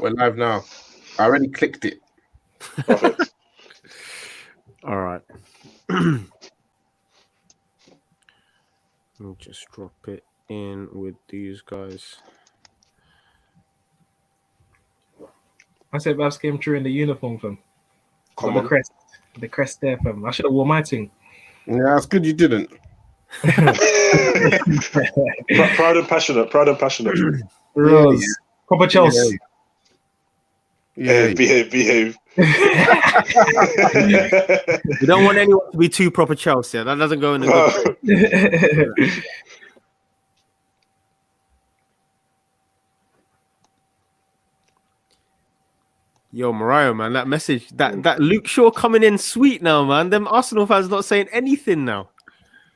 we're live now. I already clicked it. Perfect. All right. Let me just drop it in with these guys. I said Babs came through in the uniform, fam. Come Got on. the crest there, fam. I should have worn my thing. Yeah, it's good you didn't. Proud and passionate. Proud and passionate. Rose. Proper Chelsea. Yeah. Behave. We don't want anyone to be too proper Chelsea. That doesn't go in the good. Yo, Mariah, man, that message, that Luke Shaw coming in sweet now, man. Them Arsenal fans not saying anything now.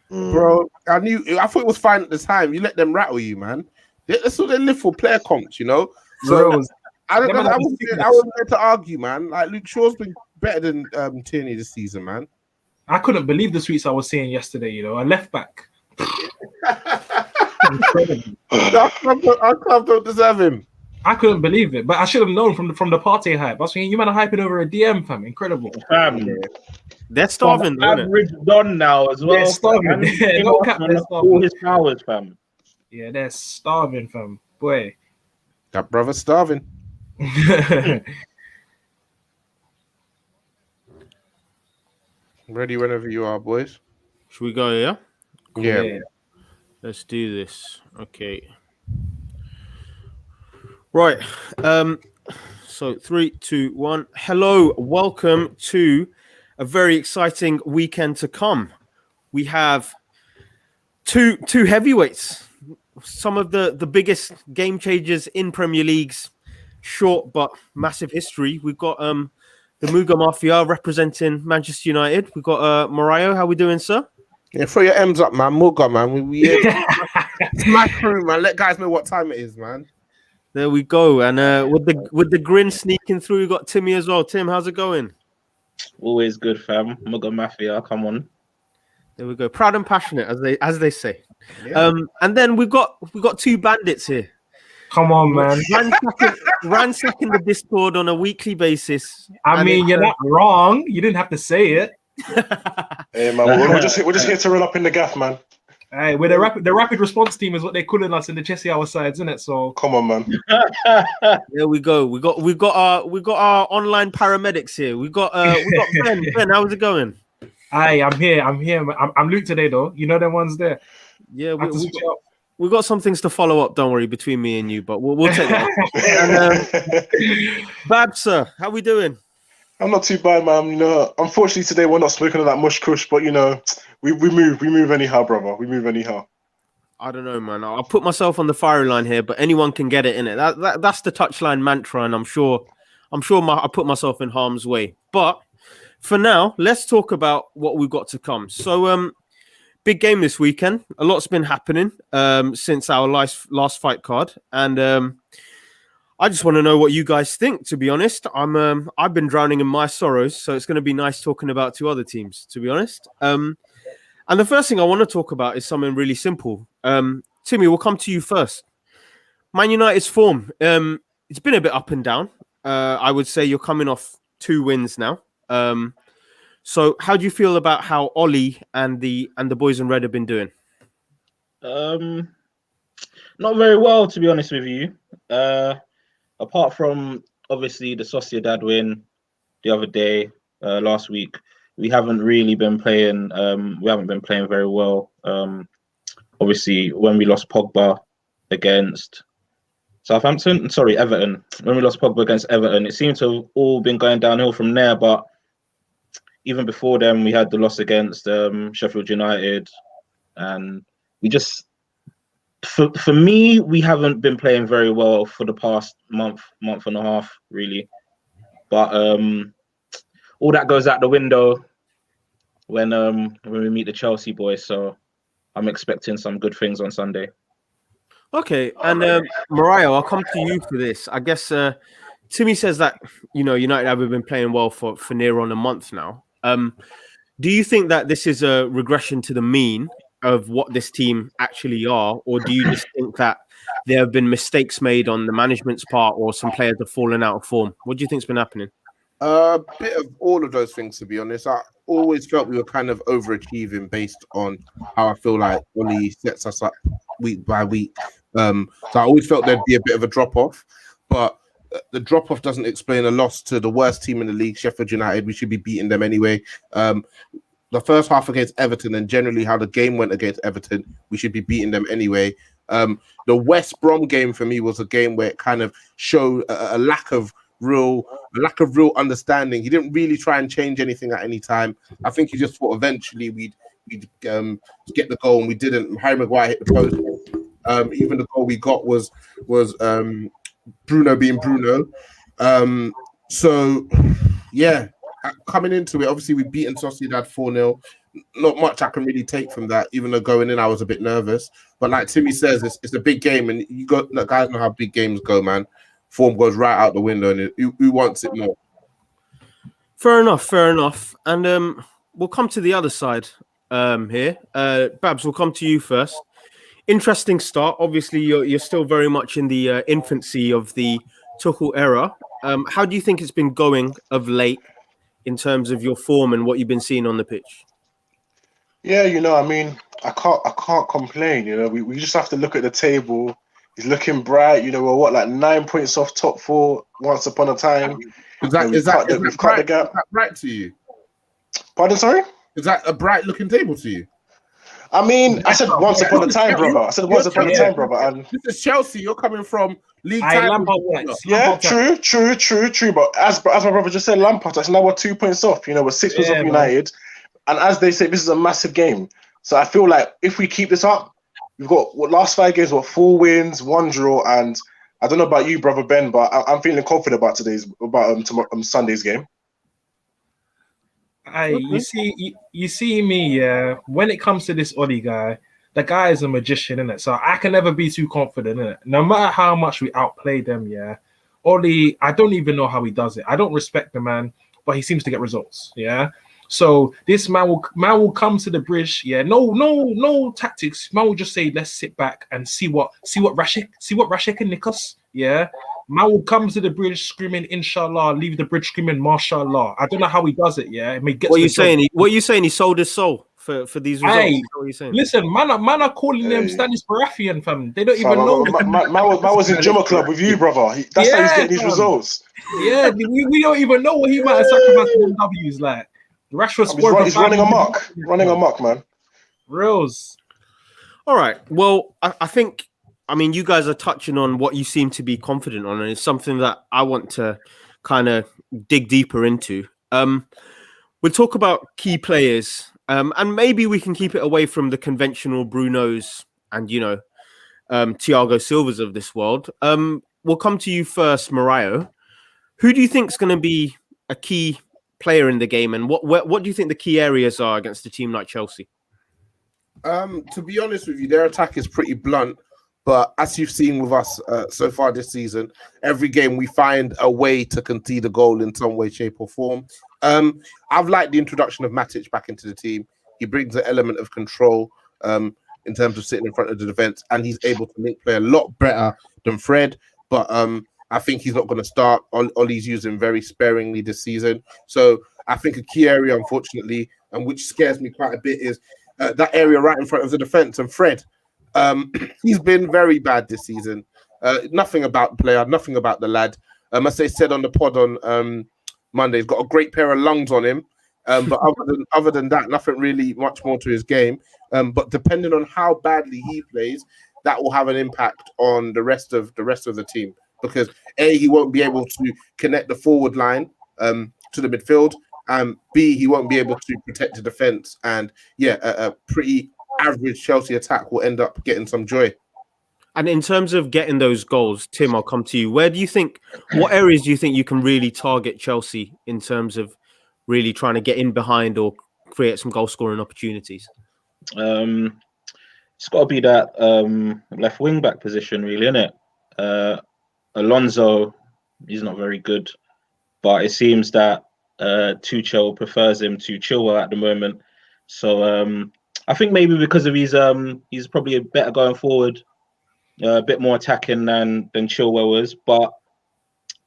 Bro, I thought it was fine at the time. You let them rattle you, man. That's what they live for, player comps, you know? So Rose. I wasn't there to argue, man. Like, Luke Shaw's been better than Tierney this season, man. I couldn't believe the tweets I was seeing yesterday, you know. A left back. Our club don't deserve him. I couldn't believe it, but I should have known from the Partey hype. I was thinking, you man are hyping over a DM, fam. Incredible. They're starving, though, average done now as well. They're starving. No cap, they're starving. All his powers, fam. Yeah, they're starving, fam. Boy. That brother's starving. Ready whenever you are, boys. Should we go, yeah? Yeah. Let's do this. Okay. Right. So 3, 2, 1. Hello, welcome to a very exciting weekend to come. We have two heavyweights, some of the biggest game changers in Premier League's short but massive history. We've got the MUGA Mafia representing Manchester United. We've got Mario. How we doing, sir? Yeah, throw your M's up, man. MUGA, man. Smash through, man. Let guys know what time it is, man. There we go. And with the grin sneaking through, we got Timmy as well. Tim, how's it going? Always good, fam. MUGA Mafia, come on. There we go. Proud and passionate, as they say. Yeah. And then we've got two bandits here. Come on, man. Ransacking the Discord on a weekly basis. I mean, you're not wrong. You didn't have to say it. Hey, man, we're just here to run up in the gaff, man. Hey, we're the rapid response team is what they're calling us in the Chessy hour sides, isn't it? So Come on, man. There we go. We got our online paramedics here. We got Ben. Ben, how's it going? Hey, I'm here. I'm Luke today, though. You know them ones there. Yeah, we got some things to follow up. Don't worry, between me and you, but we'll take that. And, Babs, sir, how we doing? I'm not too bad, man. You know, unfortunately today we're not smoking on that mush kush, but you know, we move anyhow, brother. We move anyhow. I don't know, man. I'll put myself on the firing line here, but anyone can get it in it. That's the touchline mantra, and I'm sure I put myself in harm's way. But for now, let's talk about what we've got to come. So, big game this weekend. A lot's been happening since our last fight card, and I just want to know what you guys think. To be honest, I've been drowning in my sorrows, so it's going to be nice talking about two other teams. To be honest, and the first thing I want to talk about is something really simple. Timmy, we'll come to you first. Man United's form. It's been a bit up and down. I would say you're coming off 2 wins now. So how do you feel about how Ollie and the boys in red have been doing? Not very well, to be honest with you. Apart from obviously the Sociedad win the other day, last week, we haven't really been playing. We haven't been playing very well. Obviously, when we lost Pogba against Everton. When we lost Pogba against Everton, it seemed to have all been going downhill from there. But even before then, we had the loss against Sheffield United, and we just. For me, we haven't been playing very well for the past month and a half, really. But all that goes out the window when we meet the Chelsea boys. So I'm expecting some good things on Sunday. Okay, and Mariah, I'll come to you for this. I guess Timmy says that United haven't been playing well for near on a month now. Do you think that this is a regression to the mean? of what this team actually are, or do you just think that there have been mistakes made on the management's part, or some players have fallen out of form? What do you think's been happening? A bit of all of those things, to be honest. I always felt we were kind of overachieving based on how I feel like Oli sets us up week by week. So I always felt there'd be a bit of a drop off, but the drop off doesn't explain a loss to the worst team in the league, Sheffield United. We should be beating them anyway. The first half against Everton and generally how the game went against Everton, we should be beating them anyway. The West Brom game for me was a game where it kind of showed a lack of real understanding. He didn't really try and change anything at any time. I think he just thought eventually we'd get the goal, and we didn't. Harry Maguire hit the post. Even the goal we got was Bruno being Bruno. So yeah, coming into it, obviously we beaten Sociedad 4-0. Not much I can really take from that, even though going in I was a bit nervous. But like Timmy says, it's a big game, and the guys know how big games go, man. Form goes right out the window, and who wants it more? Fair enough. And we'll come to the other side here. Babs, we'll come to you first. Interesting start. Obviously, you're still very much in the infancy of the Tuchel era. How do you think it's been going of late in terms of your form and what you've been seeing on the pitch? Yeah, I mean, I can't complain. We just have to look at the table. He's looking bright. We're like 9 points off top 4 once upon a time. Is that bright to you? Pardon, sorry? Is that a bright looking table to you? I mean, I said once upon a time, brother. And this is Chelsea. You're coming from league Lampard time. Yeah, true. But as my brother just said, Lampard, that's now we're 2 points off. We're 6 points off United. And as they say, this is a massive game. So I feel like if we keep this up, we've got last 5 games, 4 wins, 1 draw, and I don't know about you, brother Ben, but I'm feeling confident about Sunday's game. You see me, when it comes to this Oli guy, the guy is a magician, innit? So I can never be too confident, innit? No matter how much we outplay them, Oli, I don't even know how he does it. I don't respect the man, but he seems to get results, So this man will come to the bridge, no tactics. Man will just say, let's sit back and see what Rashek can nick us, Man will come to the bridge screaming, Inshallah, leave the bridge screaming, Mashallah. I don't know how he does it, What are you saying? He sold his soul for these results? Hey, what are you saying? Listen, man are calling them Stanis Baratheon, fam. They don't even know. Man was in Jumma Club with you, brother. That's how he's getting these results. Yeah, we don't even know what he might have sacrificed for them W's, like. Rashford scored. He's running amok, man. Reals. All right. Well, I think, you guys are touching on what you seem to be confident on, and it's something that I want to kind of dig deeper into. We'll talk about key players, and maybe we can keep it away from the conventional Brunos and, Thiago Silvas of this world. We'll come to you first, Mario. Who do you think is going to be a key player in the game, and what do you think the key areas are against a team like Chelsea? To be honest with you, their attack is pretty blunt, but as you've seen with us so far this season, every game we find a way to concede a goal in some way, shape or form. I've liked the introduction of Matic back into the team. He brings an element of control in terms of sitting in front of the defense, and he's able to link play a lot better than Fred, but I think he's not going to start. Ollie's using very sparingly this season. So I think a key area, unfortunately, and which scares me quite a bit, is that area right in front of the defense. And Fred, he's been very bad this season. Nothing about the player, nothing about the lad. As they said on the pod on Monday, he's got a great pair of lungs on him. But other than that, nothing really much more to his game. But depending on how badly he plays, that will have an impact on the rest of the team. Because A, he won't be able to connect the forward line to the midfield, and B, he won't be able to protect the defense. And a pretty average Chelsea attack will end up getting some joy. And in terms of getting those goals, Tim, I'll come to you. What areas do you think you can really target Chelsea in terms of really trying to get in behind or create some goal scoring opportunities? It's got to be that left wing back position, really, isn't it? Alonso, he's not very good, but it seems that Tuchel prefers him to Chilwell at the moment. So I think maybe because of he's probably a better going forward, a bit more attacking than Chilwell was. But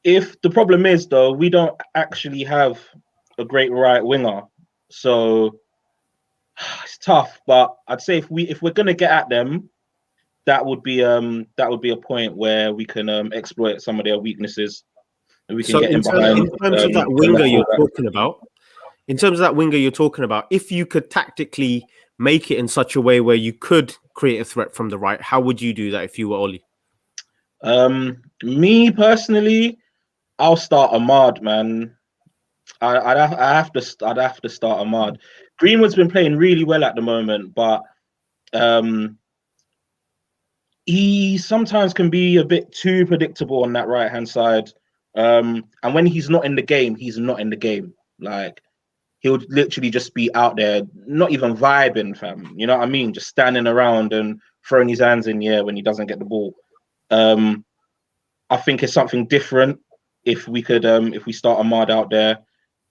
if the problem is though, we don't actually have a great right winger, so it's tough. But I'd say if we're gonna get at them, that would be a point where we can exploit some of their weaknesses, and we can get in behind. In terms of that winger you're talking about, if you could tactically make it in such a way where you could create a threat from the right, how would you do that if you were Oli? Me personally, I'll start Ahmad, man. I'd have to start Ahmad. Greenwood's been playing really well at the moment, but he sometimes can be a bit too predictable on that right-hand side. And when he's not in the game, he's not in the game. Like, he'll literally just be out there, not even vibing, fam. You know what I mean? Just standing around and throwing his hands in the air when he doesn't get the ball. I think it's something different if we start Ahmad out there.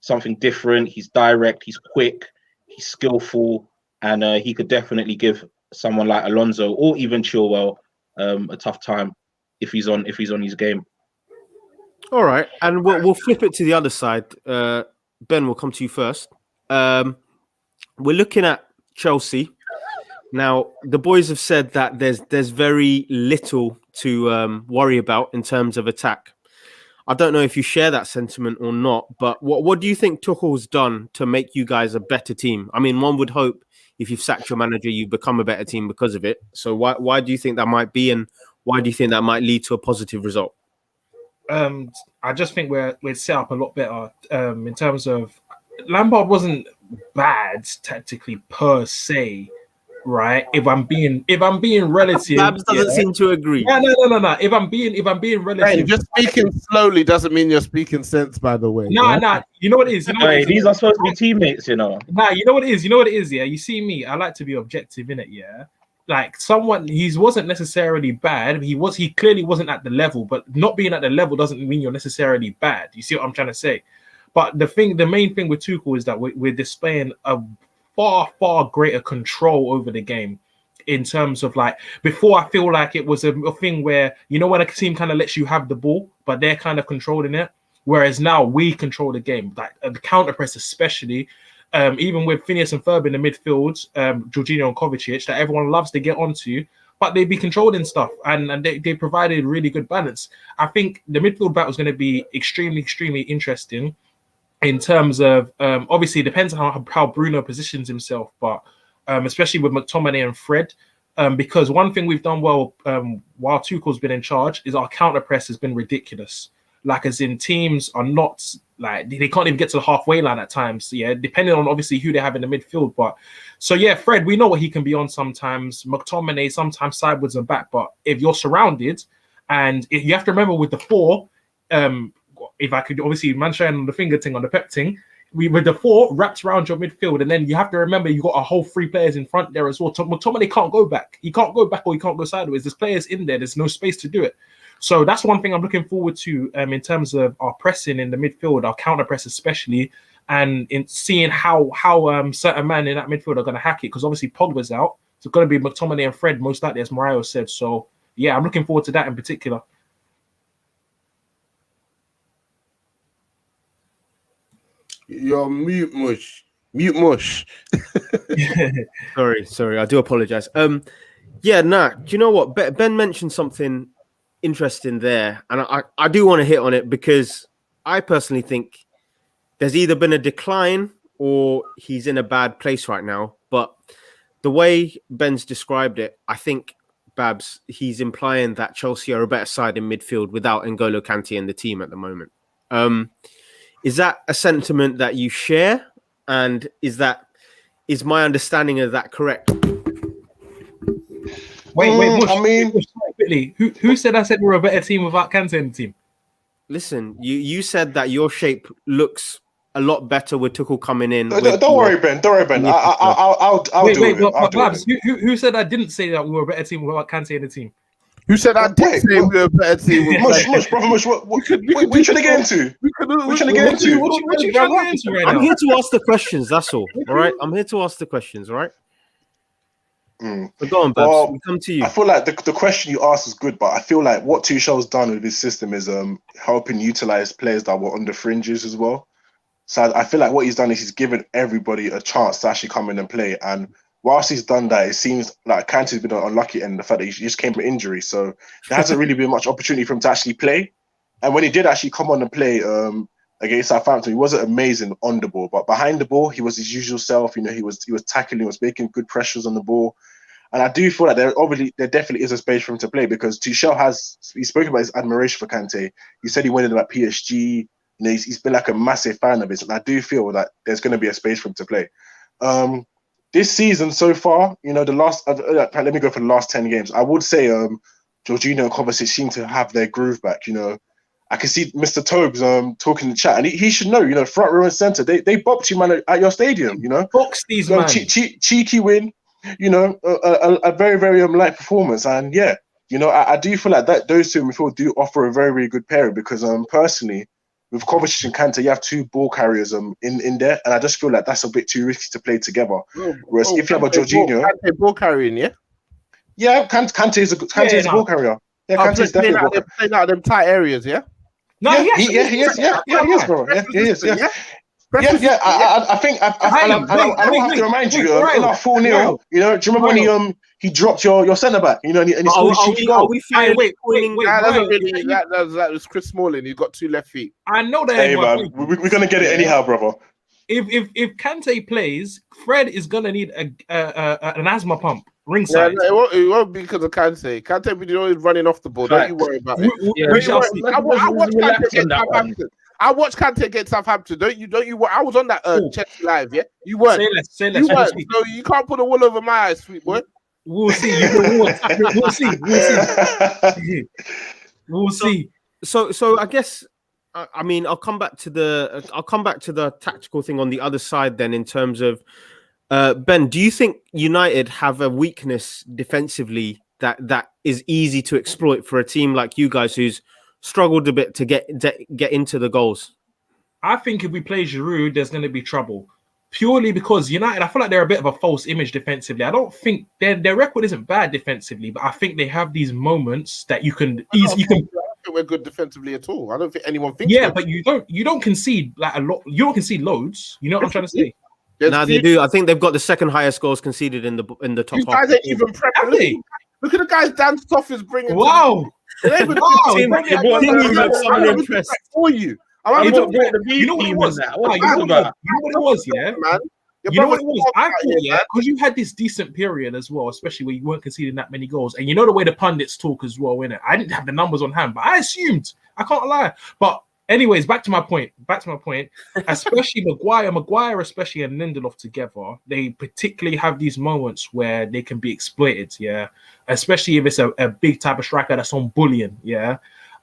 Something different. He's direct, he's quick, he's skillful, and he could definitely give someone like Alonso or even Chilwell a tough time if he's on his game. All right, and we'll flip it to the other side. Ben, we'll come to you first. We're looking at Chelsea now. The boys have said that there's very little to worry about in terms of attack. I don't know if you share that sentiment or not, but what do you think Tuchel's done to make you guys a better team? I mean, one would hope if you've sacked your manager, you've become a better team because of it. So why do you think that might be, and why do you think that might lead to a positive result? I just think we're set up a lot better in terms of Lampard wasn't bad tactically per se, right? If I'm being relative, Babs doesn't seem to agree. No. If I'm being relative, hey, just speaking slowly doesn't mean you're speaking sense. By the way, nah. You know what it is. These are supposed to be teammates, you know. Nah, you know what it is. Yeah, you see me. I like to be objective in it. Yeah. Like he wasn't necessarily bad. He clearly wasn't at the level, but not being at the level doesn't mean you're necessarily bad. You see what I'm trying to say? But the main thing with Tuchel is that we're displaying a far greater control over the game. In terms of, like, before, I feel like it was a thing where, you know, when a team kind of lets you have the ball, but they're kind of controlling it. Whereas now we control the game, like the counter press especially. Even with Phineas and Ferb in the midfield, Jorginho and Kovacic, that everyone loves to get onto, but they'd be controlling stuff, and they provided really good balance. I think the midfield battle is going to be extremely interesting in terms of, obviously, it depends on how Bruno positions himself, but especially with McTominay and Fred, because one thing we've done well while Tuchel's been in charge is our counter press has been ridiculous. Like, as in, teams are not, like, they can't even get to the halfway line at times. Yeah, depending on obviously who they have in the midfield. But so yeah, Fred, we know what he can be on sometimes. McTominay sometimes sideways and back. But if you're surrounded, and you have to remember with the four, if I could obviously Manchester on the finger thing on the pep thing, with the four wrapped around your midfield, and then you have to remember you got a whole three players in front there as well. McTominay can't go back. He can't go back or he can't go sideways. There's players in there. There's no space to do it. So that's one thing I'm looking forward to in terms of our pressing in the midfield, our counter press especially, and in seeing how certain men in that midfield are going to hack it, because obviously Pogba's out. So it's going to be McTominay and Fred most likely, as Mario said. So yeah, I'm looking forward to that in particular. You're mute mush. Sorry, I do apologize. Do you know what? Ben mentioned something interesting there, and I do want to hit on it, because I personally think there's either been a decline or he's in a bad place right now. But the way Ben's described it, I think, Babs, he's implying that Chelsea are a better side in midfield without N'Golo Kante in the team at the moment. Is that a sentiment that you share? And is my understanding of that correct? Wait, I mean, who said I said we're a better team without Kante in the team? Listen, you said that your shape looks a lot better with Tuchel coming in. Don't worry, Ben. I'll do it. Babs, who said I didn't say that we were a better team without Kante in the team? Who said I did say we were a better team? Mush, brother, Mush. What we trying to get into? We're trying to get into. What you trying to get into right now? I'm here to ask the questions. That's all. All right. I'm here to ask the questions. All right. But go on, Babs. Well, We come to you. I feel like the question you asked is good, but I feel like what Tuchel's done with his system is helping utilize players that were on the fringes as well. So I feel like what he's done is he's given everybody a chance to actually come in and play. And whilst he's done that, it seems like Kante's been unlucky in the fact that he just came from injury. So there hasn't really been much opportunity for him to actually play. And when he did actually come on and play against Southampton, he wasn't amazing on the ball, but behind the ball, he was his usual self. You know, he was tackling, he was making good pressures on the ball. And I do feel like there definitely is a space for him to play because Tuchel he spoke about his admiration for Kante. He said he wanted him at PSG. You know, he's been like a massive fan of his, and I do feel that there's going to be a space for him to play. This season so far, you know, let me go for the last 10 games. I would say Jorginho and Kovacic seem to have their groove back. You know, I can see Mr. Tobes talking in the chat, and he should know. You know, front row and center, they bopped you, man, at your stadium. You know, box these man, cheeky win. You know, a very, very light performance. And yeah, you know, I do feel like that those two midfield do offer a very, very good pairing because personally, with Kovacic and Kante, you have two ball carriers in there, and I just feel like that's a bit too risky to play together. Whereas if you have a Jorginho, Kante ball carrying, yeah, Kante is a ball carrier. Yeah, Kante is definitely a ball carrier. Playing out of them tight areas, yeah. No, he is, bro. Yeah, he is, yeah. Yeah. I think I don't have to remind you. In our 4-0, you know, do you remember when he dropped your centre back? You know, and he scored a cheeky goal. Wait. That was Chris Smalling. He got 2 left feet. I know that. Hey man, we're gonna get it anyhow, brother. If Kante plays, Fred is gonna need an asthma pump ringside. Yeah, no, it won't be because of Kante. Kante will be always running off the ball. Don't you worry about it. I watched Kante against Southampton. Don't you? I was on that Chessy live. Yeah, you weren't. Say less. You weren't. So you can't put a wool over my eyes, sweet boy. We'll see. We'll see. So I guess I mean I'll come back to the tactical thing on the other side then in terms of Ben. Do you think United have a weakness defensively that is easy to exploit for a team like you guys who's struggled a bit to get into the goals? I think if we play Giroud, there's going to be trouble. Purely because United, I feel like they're a bit of a false image defensively. I don't think their record isn't bad defensively, but I think they have these moments that you can easily. I don't think we're good defensively at all. I don't think anyone thinks. Yeah, but you don't concede like a lot. You don't concede loads. You know what I'm trying to say? No, they do. I think they've got the second highest goals conceded in the top. You guys ain't even prepping. Look at the guys Dan Stoff is bringing. Wow. For you. You know what it was? Yeah, man. You know what it was? I thought, because you had this decent period as well, especially where you weren't conceding that many goals, and you know the way the pundits talk as well, innit? I didn't have the numbers on hand, but I assumed. I can't lie. But anyways, back to my point. Especially Maguire, especially and Lindelof together, they particularly have these moments where they can be exploited. Yeah, especially if it's a big type of striker that's on bullying. Yeah.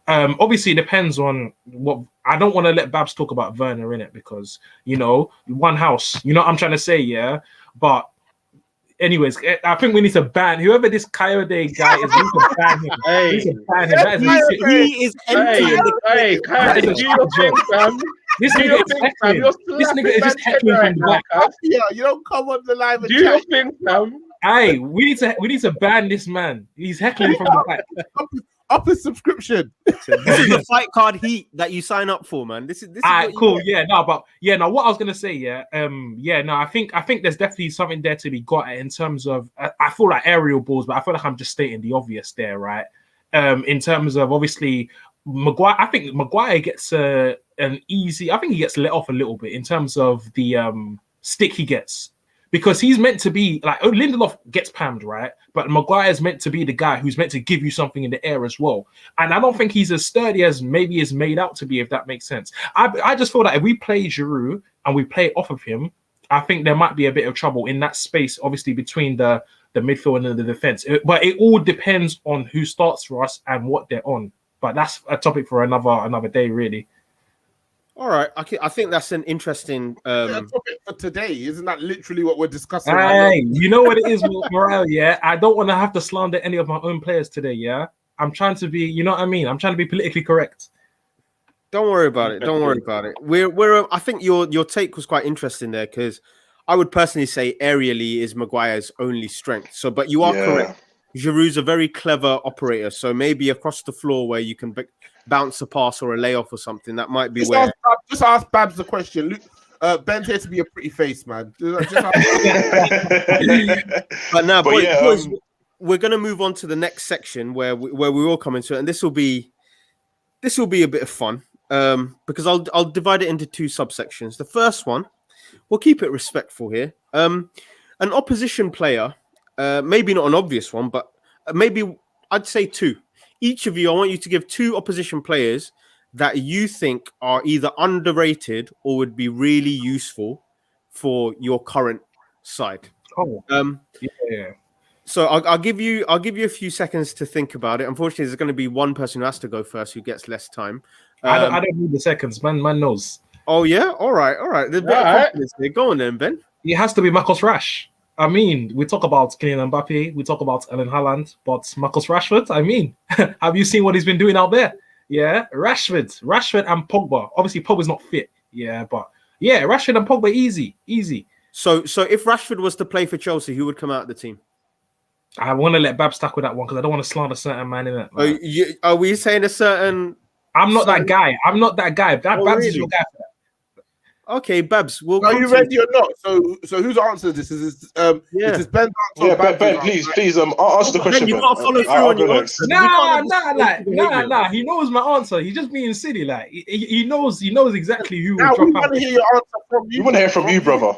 Obviously, it depends on what. I don't want to let Babs talk about Werner in it because, you know, one house. You know what I'm trying to say, yeah? But anyways, I think we need to ban whoever this Coyote guy is. We need to ban him. Hey, we need to ban him. He is empty. Hey, Coyote, do your thing, fam. This nigga is just heckling from the back. Yeah, you don't come on the live and do your thing, fam. Hey, we need to ban this man. He's heckling from the back. Up his subscription. This is the fight card heat that you sign up for, man. This is cool. What I was gonna say, I think there's definitely something there to be got at in terms of I feel like aerial balls, but I feel like I'm just stating the obvious there, right? In terms of obviously Maguire, I think Maguire gets an easy. I think he gets let off a little bit in terms of the stick he gets. Because he's meant to be like Lindelof gets pammed, right? But Maguire is meant to be the guy who's meant to give you something in the air as well. And I don't think he's as sturdy as maybe is made out to be, if that makes sense. I just feel that if we play Giroud and we play off of him, I think there might be a bit of trouble in that space, obviously between the midfield and the defense. But it all depends on who starts for us and what they're on. But that's a topic for another day, really. All right, I think that's an interesting topic for today. Isn't that literally what we're discussing? Hey, you know what it is, Morale, yeah? I don't want to have to slander any of my own players today, yeah? I'm trying to be, you know what I mean? I'm trying to be politically correct. Don't worry about it. We're I think your take was quite interesting there because I would personally say aerially is Maguire's only strength. So, but you are correct. Giroud's a very clever operator. So maybe across the floor where you can bounce a pass or a layoff or something, that might be where. Just ask Babs the question. Ben's here to be a pretty face, man. Just ask but now, boys, we're going to move on to the next section where we all come into it, and this will be a bit of fun because I'll divide it into two subsections. The first one, we'll keep it respectful here. An opposition player, maybe not an obvious one, but maybe I'd say two. Each of you, I want you to give two opposition players that you think are either underrated or would be really useful for your current side. Yeah. So I'll give you a few seconds to think about it. Unfortunately, there's going to be one person who has to go first who gets less time. I don't need the seconds. Man knows. Oh yeah, all right. There's a bit of confidence there. Go on then, Ben. It has to be Marcus Rash. I mean, we talk about Kylian Mbappe, we talk about Erling Haaland, but Marcus Rashford. I mean, have you seen what he's been doing out there? Yeah, Rashford and Pogba. Obviously, Pogba's not fit. Yeah, but yeah, Rashford and Pogba, easy. So if Rashford was to play for Chelsea, who would come out of the team? I want to let Babs tackle that one because I don't want to slander certain man in it. Are we saying a certain? I'm not that guy. Babs really? is your guy for that. Okay, Babs. Are you ready or not? So whose answer is this? Is this Is this Ben's answer? Yeah, Ben, please, answer the question. Ben, you gotta follow through on your answer. Nah. He knows my answer. He's just being silly. Like he knows exactly who Now will we drop want out. to hear your answer from you. We want to hear from you, brother.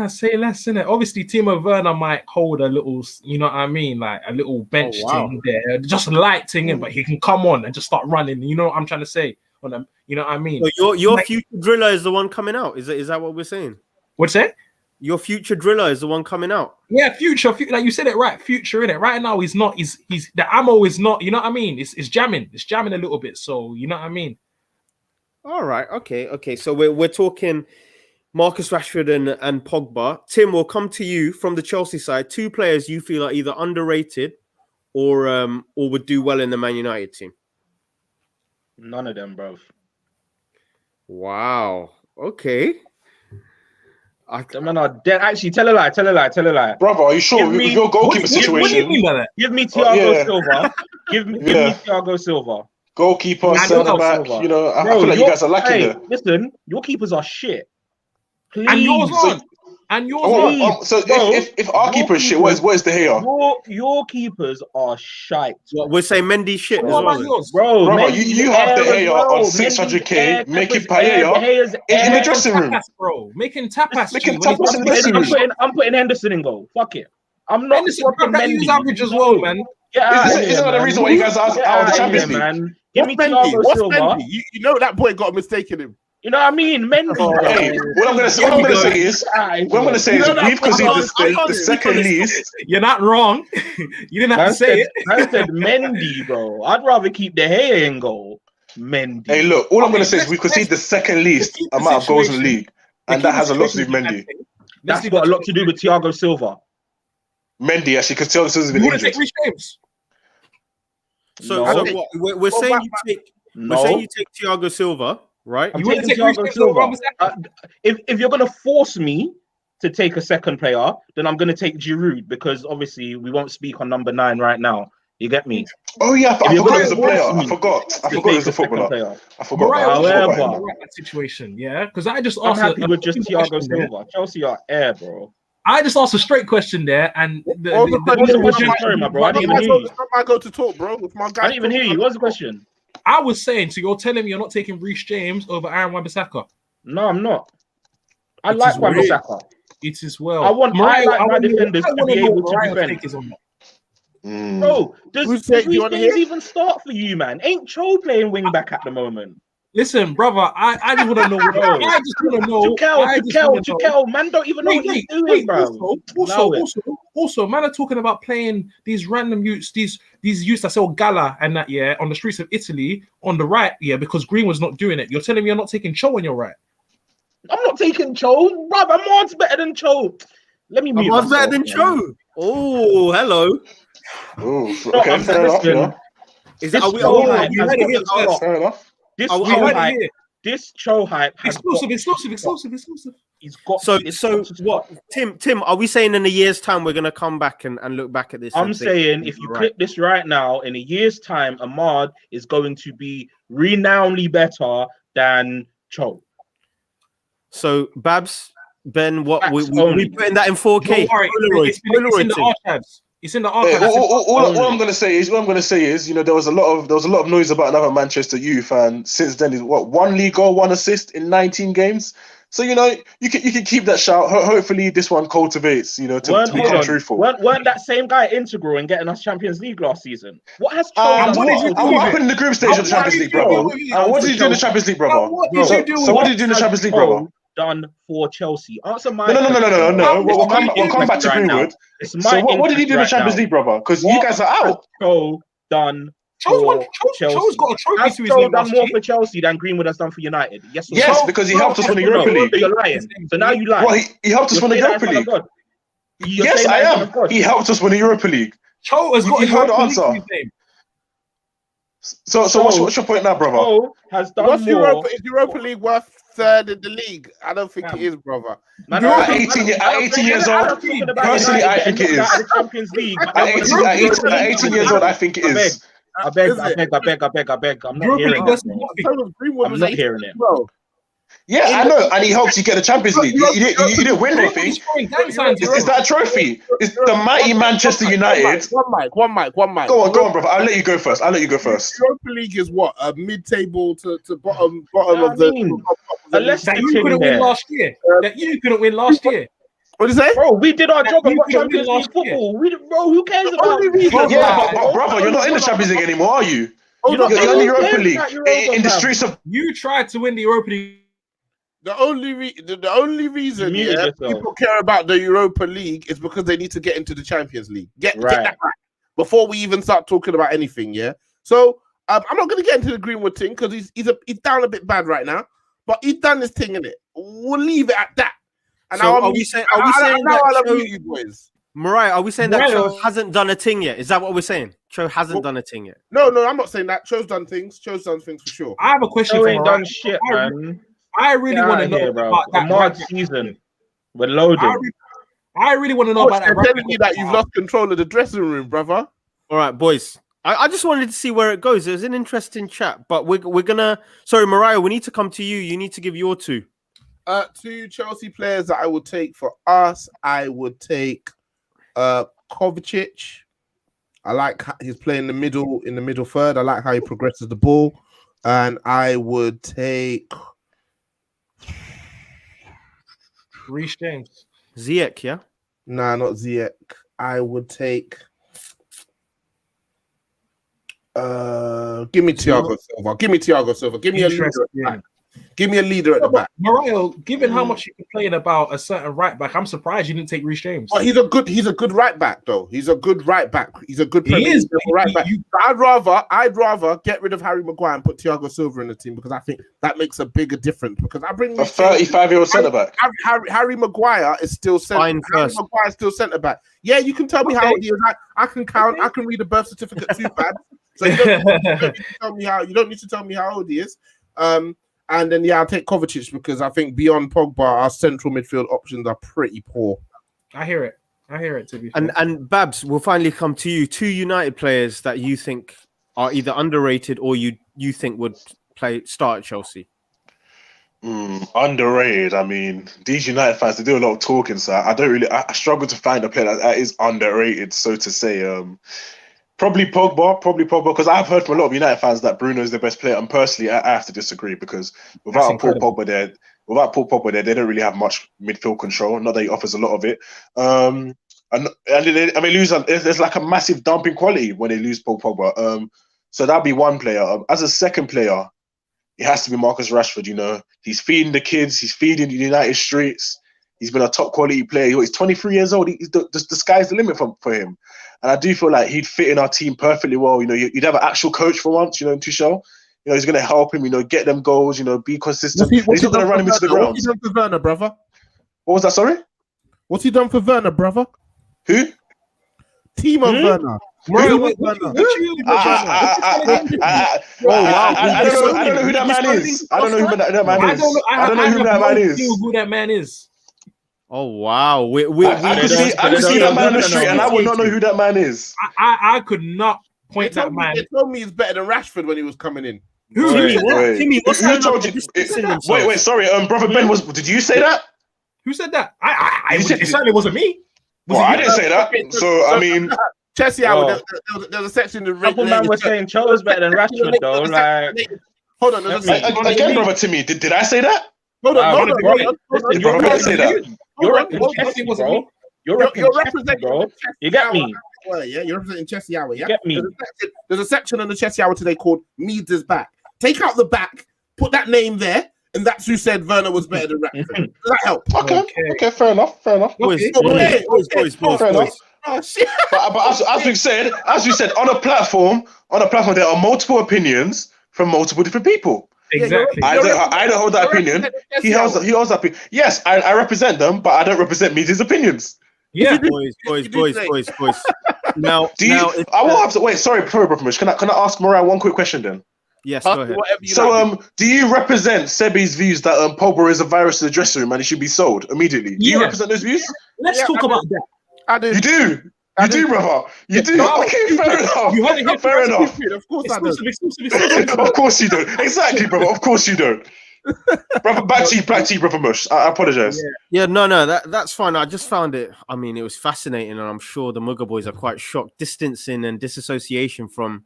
Say less, innit? Obviously, Timo Werner might hold a little, you know what I mean, like a little bench thing there, just light thing in, but he can come on and just start running. You know what I'm trying to say? On them, you know what I mean? So your future driller is the one coming out. Is that what we're saying? What's that? Your future driller is the one coming out. Yeah, future, like you said it right. Future in it. Right now, he's not. He's the ammo is not. You know what I mean? It's jamming. It's jamming a little bit. So you know what I mean? All right. Okay. So we're talking Marcus Rashford and Pogba. Tim, will come to you from the Chelsea side. Two players you feel are either underrated or would do well in the Man United team. None of them, bro. Wow. Okay. The man are dead. Actually, tell a lie. Brother, are you sure with your goalkeeper situation? What do you mean by that? Give me Thiago Silva. Give me Thiago Silva. Goalkeeper, centre back. You know, I feel like you guys are lacking there. Listen, your keepers are shit. Please. And yours aren't. So if our keeper is shit, where's the hair? Your keepers are shite. We're saying Mendy shit as well. Bro, you have the hair on 600k, making paella in the dressing room. Bro, making tapas. In the dressing room. I'm putting Henderson in goal. Fuck it. I'm not. Henderson average as well, man. Isn't that the reason why you guys are out of the Champions League? Man. Give me Thiago Silva. You know that boy got a mistake in him. You know what I mean? Mendy. Hey, what I'm gonna say is we've conceded the second least. You're not wrong. You didn't have to say it. I said Mendy, bro. I'd rather keep the hair in goal. Mendy. Hey, look, all I'm gonna say is we've conceded the second least amount of goals in the league, and that has a lot to do with Mendy. That's got a lot to do with Thiago Silva. Mendy, actually, because Thiago Silva's been injured. So what we're saying you take Thiago Silva. Right, I'm taking Thiago Silva. If you're gonna force me to take a second player, then I'm gonna take Giroud because obviously we won't speak on number 9 right now. You get me? Oh yeah, I forgot he was a player. I forgot he was a footballer. I forgot. However, that situation, yeah, because I just I'm happy with just Thiago Silva. Chelsea are air, bro. I just asked a straight question there, and sorry, my bro. I didn't even hear you. I go to talk, bro. With my guy. I didn't even hear you. What's the question? I was saying, so you're telling me you're not taking Reece James over Aaron Wan-Bissaka? No, I'm not. I like Wan-Bissaka. It is well. I like my defenders to be able to defend. Bro, does Reece James even start for you, man? Ain't Cho playing wing back at the moment? Listen, brother, I just want to know. I just want to know. Jaquel, man, don't even know what he's doing, bro. Also, man, are talking about playing these random youths, these youths that sell gala and that, yeah, on the streets of Italy on the right, yeah, because Green was not doing it. You're telling me you're not taking Cho on your right? I'm not taking Cho, bro. Ahmad's better than Cho. Let me mute Ahmad's better than Cho. Oh, hello. Oh, okay, fair enough. Is that? Are we all right? Fair enough. This this Cho hype has Exclusive. he's got. So it's got to what, stop. Tim? Are we saying in a year's time we're gonna come back and look back at this? I'm and think, saying if you clip this right now, in a year's time, Ahmad is going to be renownedly better than Cho. So Babs, Ben, what Facts we only. putting that in 4K? Don't worry, it's in the archives. It's in the archives. All I'm gonna say is, you know, there was a lot of noise about another Manchester U fan. Since then, is what, 1 league goal, 1 assist in 19 games. So you know, you can keep that shout. Hopefully, this one cultivates. You know, to be truthful. Weren't that same guy integral in getting us Champions League last season? What has Cho What done? happened in the group stage of the Champions League, brother? What did you do in the Champions League, brother? What did you do? So what did you do in the Champions League, brother? Done for Chelsea. Answer my No. We'll come back to Greenwood. So what did he do in the Champions League, brother? Because you guys are out. Cho done. Cho's got a trophy Has to his Cho name done last more year. for Chelsea than Greenwood has done for United? Yes, Yes, because he helped us win the Europa League. You're lying. So now you lie. Well, he helped us win the Europa League. Yes, I am. He helped us win the Europa League. Cho has got a Europa League to his name. So what's your point now, brother? Cho has done What's more. Is Europa League worth third in the league? I don't think it is, brother. At 18 years old, personally, I think it is. Champions League. At 18 years old, I think it is. I beg. I'm not hearing it. I'm not hearing it. Yeah, I know, and he helps you get the Champions League. You didn't win anything. Is that a trophy? It's the mighty Manchester United. One mic. Go on, brother. I'll let you go first. Europa League is what, a mid-table to bottom of the. Unless That you couldn't win last year. What do you say? Bro, we did our job and got couldn't Champions win League last year. football. Bro, who cares about Yeah, but brother, you're not in the Champions League anymore, are you? You're in the Europa League. In the streets of. You tried to win the Europa League. The only reason people care about the Europa League is because they need to get into the Champions League. Get that right before we even start talking about anything. Yeah. So I'm not going to get into the Greenwood thing because he's down a bit bad right now, but he's done this thing in it. We'll leave it at that. And so are we saying that Cho, you boys? Mariah, are we saying that Cho hasn't done a thing yet? Is that what we're saying? Cho hasn't done a thing yet. No, I'm not saying that. Cho's done things. Cho's done things for sure. I have a question. Cho ain't done shit, man. I really want to know about that March season. We're loading. I really want to know about that. I'm telling you that you've lost control of the dressing room, brother. All right, boys. I just wanted to see where it goes. It was an interesting chat, but we're gonna. Sorry, Mariah, we need to come to you. You need to give your two. Two Chelsea players that I would take for us. I would take Kovacic. I like how he's playing in the middle third. I like how he progresses the ball, and I would take Reece James. Ziyech, yeah? Nah, not Ziyech. I would take give me Thiago Silva. Give me a leader at the back. Give me a leader at the back. Mariah, given how much you complain about a certain right back, I'm surprised you didn't take Reece James. Oh, he's a good right back though. He's a good right back. He's a good right back. I'd rather get rid of Harry Maguire and put Thiago Silva in the team because I think that makes a bigger difference. Because I bring a 35-year-old centre back. Harry Maguire is still centre back. Yeah, you can tell me how old he is. I can count. I can read a birth certificate too bad. So you don't need to tell me how old he is. And then I'll take Kovacic because I think beyond Pogba, our central midfield options are pretty poor. I hear it. To be fair. And Babs, we'll finally come to you. Two United players that you think are either underrated or you think would start at Chelsea. Underrated. I mean, these United fans, they do a lot of talking, so I struggle to find a player that is underrated, so to say. Probably Pogba, because I've heard from a lot of United fans that Bruno is the best player, and personally, I have to disagree because without Paul Pogba there, they don't really have much midfield control. Not that he offers a lot of it. And they lose. There's like a massive dumping quality when they lose Paul Pogba. So that'd be one player. As a second player, it has to be Marcus Rashford. You know, he's feeding the kids. He's feeding the United streets. He's been a top quality player. He's 23 years old. The sky's the limit for him. And I do feel like he'd fit in our team perfectly well. You know, you'd have an actual coach for once, in Tuchel. You know, he's going to help him, get them goals, be consistent. He's not going to run him into the ground. What's he done for Werner, brother? What was that, sorry? What's he done for Werner, brother? Who? Timo Werner. Bro, Wait, what Werner. you I don't know who that man is. I don't know who that man is. I don't know who that man is. Who that man is? Oh wow, I could see that man on the street, and I would not know who that man is. I could not point They that man. They told me he's better than Rashford when he was coming in. Who? Timmy, what's Who going told on? you? Wait, sorry. Brother Ben did you say that? Who said that? It certainly wasn't me. Well, I didn't say that. So I mean, Chessy, there's a section in the Couple man was saying Cho was better than Rashford though. Like, hold on, there's a section. again, brother Timmy, did I say that? Hold on. Listen, brother Ben say that. You're representing Chessy, bro. You're representing, bro. You get me? Yeah, you're representing Chessy Hour. Yeah, get me? There's a section on the Chessy Hour today called "Meads is back." Take out the back, put that name there, and that's who said Werner was better than Rashford. Does that help? Okay, fair enough. Boys. Fair enough. Oh shit! But as we said, on a platform, there are multiple opinions from multiple different people. Exactly. I don't hold that opinion. He holds that opinion. Yes, I represent them, but I don't represent Meads' opinions. Yeah, boys. Now, I will have to wait. Sorry, Brother Mush. Can I ask Moran one quick question then? yes, go ahead. So, do you represent Sebi's views that Pogba is a virus in the dressing room and he should be sold immediately? Do you represent those views? Let's talk about that. I do. You do. You do, brother. You do. Okay, fair enough. You heard it. Fair enough. Of course I do. Exclusive. Of course you don't. Exactly, brother. Of course you don't. Brother, back to you, Brother Mush. I apologize. Yeah, no, that's fine. I just found it. I mean, it was fascinating, and I'm sure the MUGA boys are quite shocked. Distancing and disassociation from,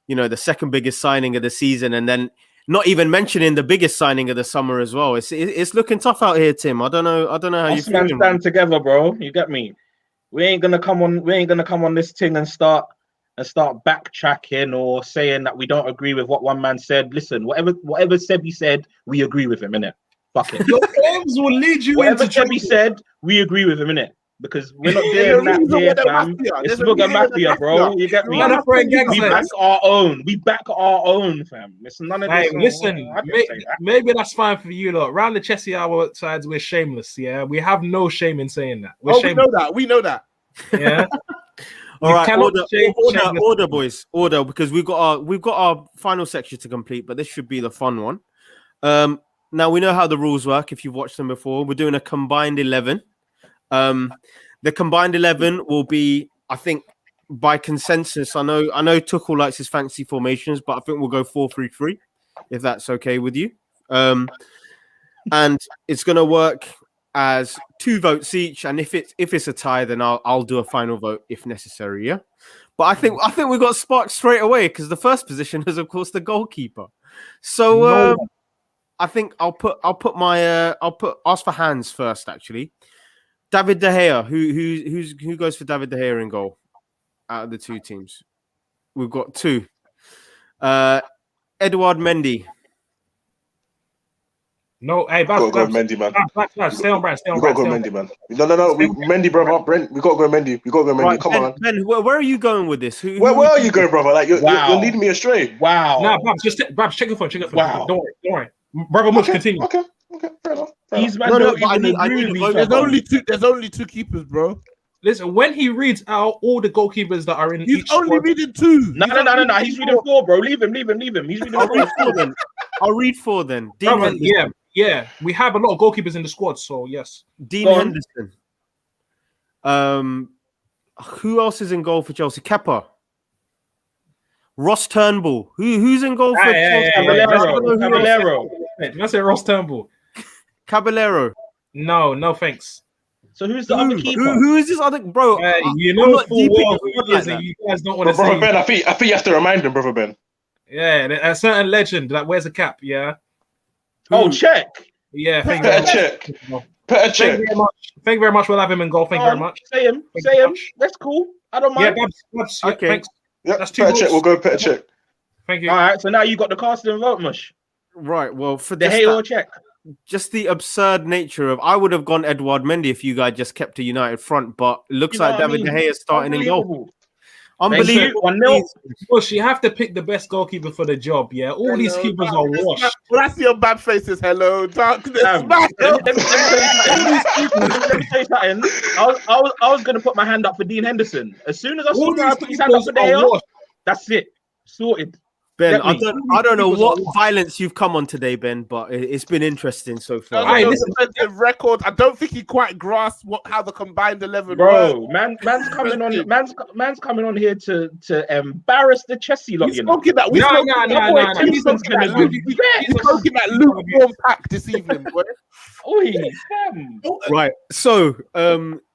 the second biggest signing of the season, and then not even mentioning the biggest signing of the summer as well. It's looking tough out here, Tim. I don't know how you feel. Stand together, bro. You get me? We ain't gonna come on this thing and start backtracking or saying that we don't agree with what one man said. Listen, whatever Sebi said, we agree with him, innit? Fuck it. Your claims will lead you whatever into Sebi said, we agree with him, innit? Because we're not doing that here, fam. It's MUGA mafia, bro. You get me? We back our own. We back our own, fam. It's none of this. Hey, listen, maybe that's fine for you lot. Around the Chessy Hour sides, we're shameless. Yeah, we have no shame in saying that. We know that. Yeah. All right, order, boys, order, because we've got our final section to complete, but this should be the fun one. Now we know how the rules work. If you've watched them before, we're doing a combined 11. The combined 11 will be, I think, by consensus. I know Tuchel likes his fancy formations, but I think we'll go 4-3-3 if that's okay with you. And it's going to work as 2 votes each, and if it's a tie, then I'll do a final vote if necessary. Yeah, but I think we got sparked straight away because the first position is of course the goalkeeper. So I think I'll put ask for hands first. Actually, David De Gea. Who goes for David De Gea in goal out of the 2 teams? We've got 2. Edouard Mendy. No, hey, Babs, go Mendy, man. Babs, stay on brand. We gotta go Mendy, man. No. Mendy, brother. Brent, we gotta go Mendy. Right, Come on. Ben, where are you going with this? Where are you going, brother? Like you're leading me astray. Wow. Nah, Babs, check your phone. Wow. Don't worry. Brother Mush, continue. Okay, fair enough. These men don't even agree with each other. There's only 2 keepers, bro. Listen, when he reads out all the goalkeepers that are in He's each only squad, reading 2. No. He's reading 4, bro. Leave him. He's reading 4. I'll read 4 then. Yeah. We have a lot of goalkeepers in the squad, so yes. Dean Henderson. Who else is in goal for Chelsea? Kepa. Ross Turnbull. Who's in goal for Chelsea? Caballero. I say Ross Turnbull. Caballero. No, thanks. So who's the other keeper? Who is this other bro? You know full well who it is, and you guys don't want to say. Brother Ben, I think you have to remind him, Brother Ben. Yeah, a certain legend that wears a cap. Yeah. Oh, check. Yeah, Peter check. Thank you very much. We'll have him in goal. Thank you very much. Say him. That's cool. I don't mind. Yeah, Babs. Okay. Thanks. Yeah, that's 2 Peter votes. check. We'll go Peter check. Thank you. All right. So now you got the casting vote, Mush. Right. Well, for the Halo check. Just the absurd nature of, I would have gone Edouard Mendy if you guys just kept a united front, but it looks like David De Gea is starting in goal. Unbelievable. 1-0. Bush, you have to pick the best goalkeeper for the job. Yeah, all these Hello, keepers are darkness. washed. When I see your bad faces, hello, darkness. Let me tell you something. I was going to put my hand up for Dean Henderson. As soon as I saw All Ryan these put his hand up keepers for are De Gea, washed. that's it. Sorted. Ben, Get I me. don't know Keepers what are washed. violence you've come on today, Ben, but it's been interesting so far. Doesn't Aye, know listen. defensive record. I don't think he quite grasped how the combined 11 works. Bro, man's coming on. Man's coming on here to embarrass the Chessy lot. We You know. spoke in that. We No, spoke no, in no, that. no, boy, no. we He's spoke in that gonna luke- be- we he's spoke in that lukewarm pack this evening, boy. Oi, fam. Right. So,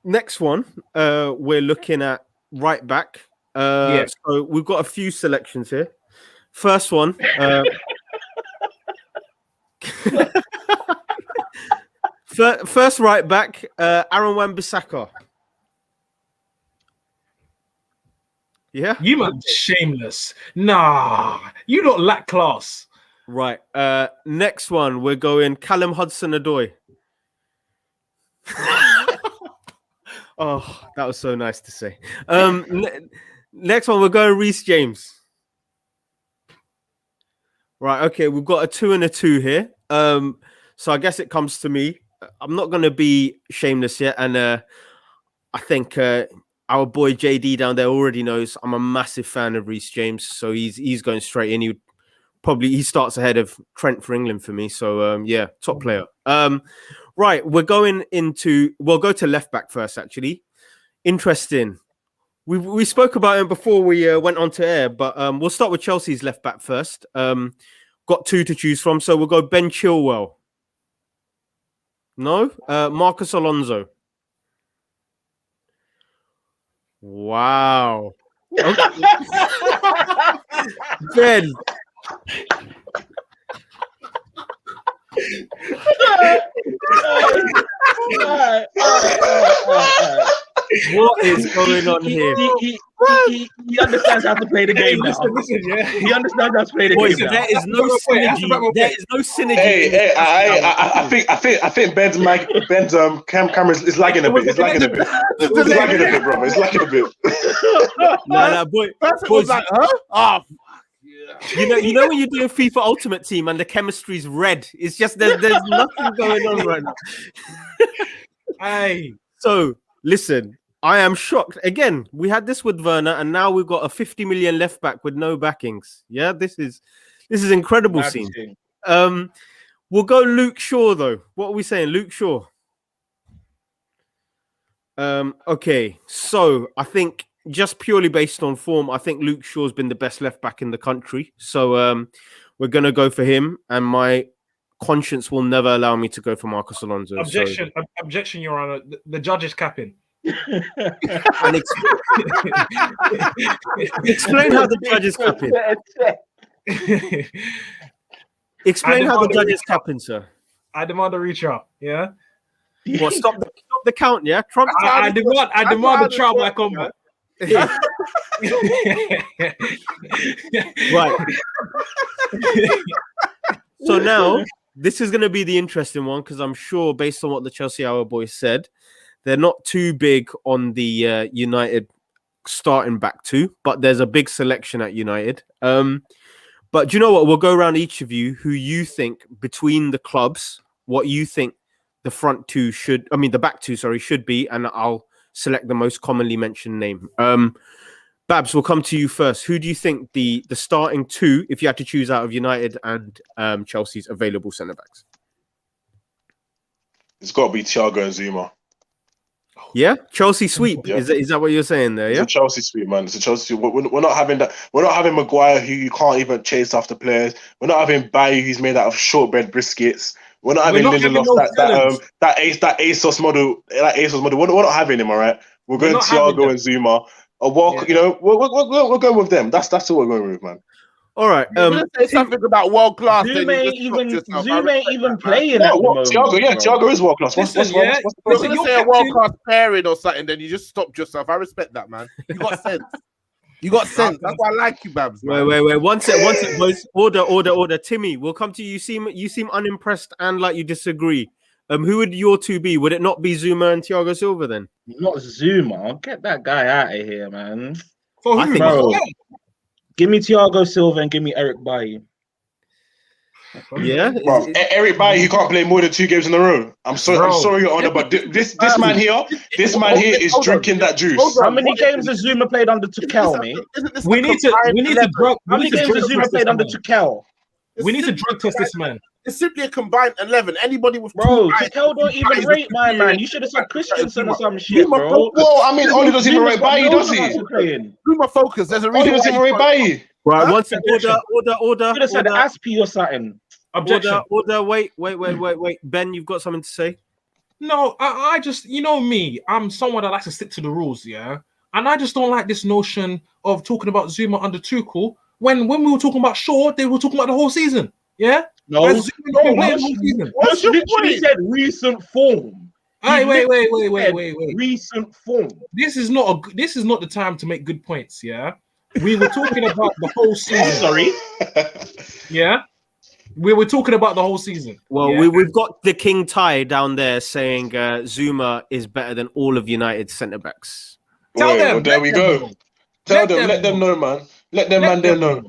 next one, we're looking at right back. Yeah. So we've got a few selections here. First one. First right back, Aaron Wan-Bissaka. Yeah. You man shameless. Nah, you don't lack class. Right. Next one, we're going Callum Hudson-Odoi. Oh, that was so nice to say. Next one, we're going Reece James. Right. Okay, we've got a 2 and a 2 here. So I guess it comes to me. I'm not going to be shameless yet, and I think our boy JD down there already knows I'm a massive fan of Reece James, so he's going straight in. He starts ahead of Trent for England for me. So yeah, top player. Right, we'll go to left back first. Actually, interesting. We spoke about him before we went on to air, but we'll start with Chelsea's left back first. Got 2 to choose from, so we'll go Ben Chilwell. No, Marcus Alonso. Wow. Okay. Ben. What is going on here? He understands how to play the game now. Listen, yeah. He understands how to play the Boys, game now. there is no synergy. There is no synergy. Hey, I think Ben's camera is lagging a bit. It's lagging a bit. It's lagging a bit, bro. It's lagging a bit. No, boy. That's Boys, was like, huh? Oh, you know when you're doing FIFA Ultimate Team and the chemistry's red. It's just there's nothing going on right now. Hey, So listen, I am shocked. Again, we had this with Werner, and now we've got a 50 million left back with no backings. Yeah, this is incredible scene. We'll go Luke Shaw though. What are we saying, Luke Shaw? Okay, so I think just purely based on form, I think Luke Shaw's been the best left back in the country. So we're gonna go for him, and my conscience will never allow me to go for Marcus Alonso. objection, Your Honor. The judge is capping. And explain how the judge is capping. Explain how the judge is capping, sir. I demand a retrial. Yeah. What? Stop the count. Yeah. Trump. I demand a trial by combat. Right. So now this is going to be the interesting one, because I'm sure, based on what the Chelsea Hour boys said, they're not too big on the United starting back 2, but there's a big selection at United. But do you know what? We'll go around each of you who you think between the clubs, what you think the back two should be, and I'll select the most commonly mentioned name. Babs, we'll come to you first. Who do you think the starting 2, if you had to choose out of United and Chelsea's available centre backs? It's got to be Thiago and Zuma. Yeah, Chelsea sweep. Yeah. Is that what you're saying there? Yeah, It's a Chelsea sweep, man. It's a Chelsea. We're not having that. We're not having Maguire, who you can't even chase after players. We're not having Bayu, who's made out of shortbread biscuits. We're not having Lindelof, that ASOS model. We're not having him. All right, we're going Thiago and Zuma. You know, we're going with them. That's what we're going with, man. All right. say something about world class. Zoom ain't even playing at the moment. Thiago is world class. What's the problem? You're say a world class pairing or something, then you just stopped yourself. I respect that, man. You got sense. You got sense. That's why I like you, Babs. Man. Wait. One sec, boys. Order. Timmy, we'll come to you. You seem unimpressed and like you disagree. Who would your 2 be? Would it not be Zuma and Thiago Silva then? Not Zuma. Get that guy out of here, man. For I who? think- Bro, give me Thiago Silva and give me Eric Bailly. Yeah, Bro, Eric Bailly, he can't play more than 2 games in a row. I'm sorry, Your Honor, but this man here is drinking that juice. How many games has Zuma played under Tuchel, mate? We need to drug. How many games has Zuma played under Tuchel? We need to drug test this man. It's simply a combined 11. Anybody with Bro, 2 eyes- Tuchel don't even rate my man. You should have said Christensen or some shit, Zuma bro. Well, I mean, Oli doesn't even rate Bailly, does he? Zuma focus. There's a Oli reason doesn't why even rate Bailly. right. Huh? One second. Order. Should have said Aspie or something. Objection. Order. Wait. Ben, you've got something to say? No, I just, you know me, I'm someone that likes to stick to the rules, yeah? And I just don't like this notion of talking about Zuma under Tuchel when we were talking about Shaw, they were talking about the whole season, yeah? No, And Zuma been playing the whole season. Mush literally said recent form. Hey, wait. Recent form. This is not the time to make good points, yeah? We were talking about the whole season. Sorry. Yeah? We were talking about the whole season. Well, yeah? we've got the King Ty down there saying Zuma is better than all of United's centre backs. Tell them. Well, there we go. Let them know, man. Let them know.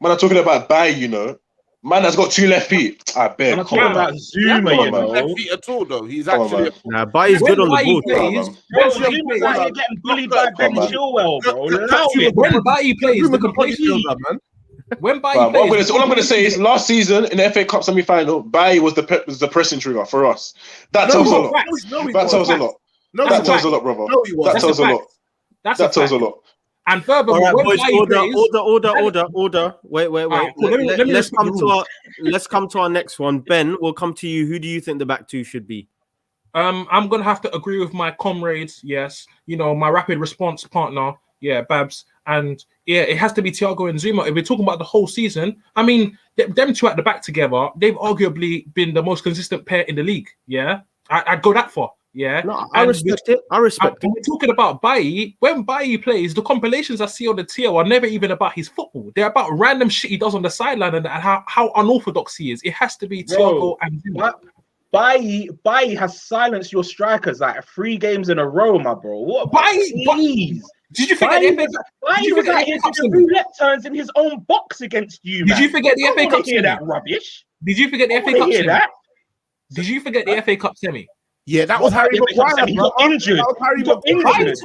Man, I'm talking about Bailly, you know. Man that's got 2 left feet. I bet. I'm talking about Zuma, you know. left feet at all though. He's Come on, actually man. Bailly's good on the ball. Bro, Zuma's out here getting bullied by Ben Chilwell, bro. Allow it. When Bailly plays, the completion. When Bailly plays, all I'm going to say is last season in the FA Cup semi-final, Bailly was the pressing trigger for us. That tells a lot. That tells a lot. That tells a lot, brother. That tells a lot. That tells a lot. And furthermore, all right, when boys, Bailly order. Wait. Right, cool. Let's come to our next one. Ben, we'll come to you. Who do you think the back 2 should be? I'm gonna have to agree with my comrades. Yes, you know, my rapid response partner. Yeah, Babs, and yeah, it has to be Thiago and Zuma. If we're talking about the whole season, I mean, them 2 at the back together, they've arguably been the most consistent pair in the league. Yeah, I'd go that far. Yeah, No, I respect it. We're talking about Bailly. When Bailly plays, the compilations I see on the TL are never even about his football. They're about random shit he does on the sideline and how unorthodox he is. It has to be Thiago and Zuma. Bailly has silenced your strikers like 3 games in a row, my bro. What? Please. Did you forget Bailly was out here to do roulette turns in his own box against you, man. Did you forget the FA Cup hear that rubbish? Did you forget the FA Cup semi? Did you forget the FA Cup semi? Yeah, that was Harry Maguire. He got injured. Bailly took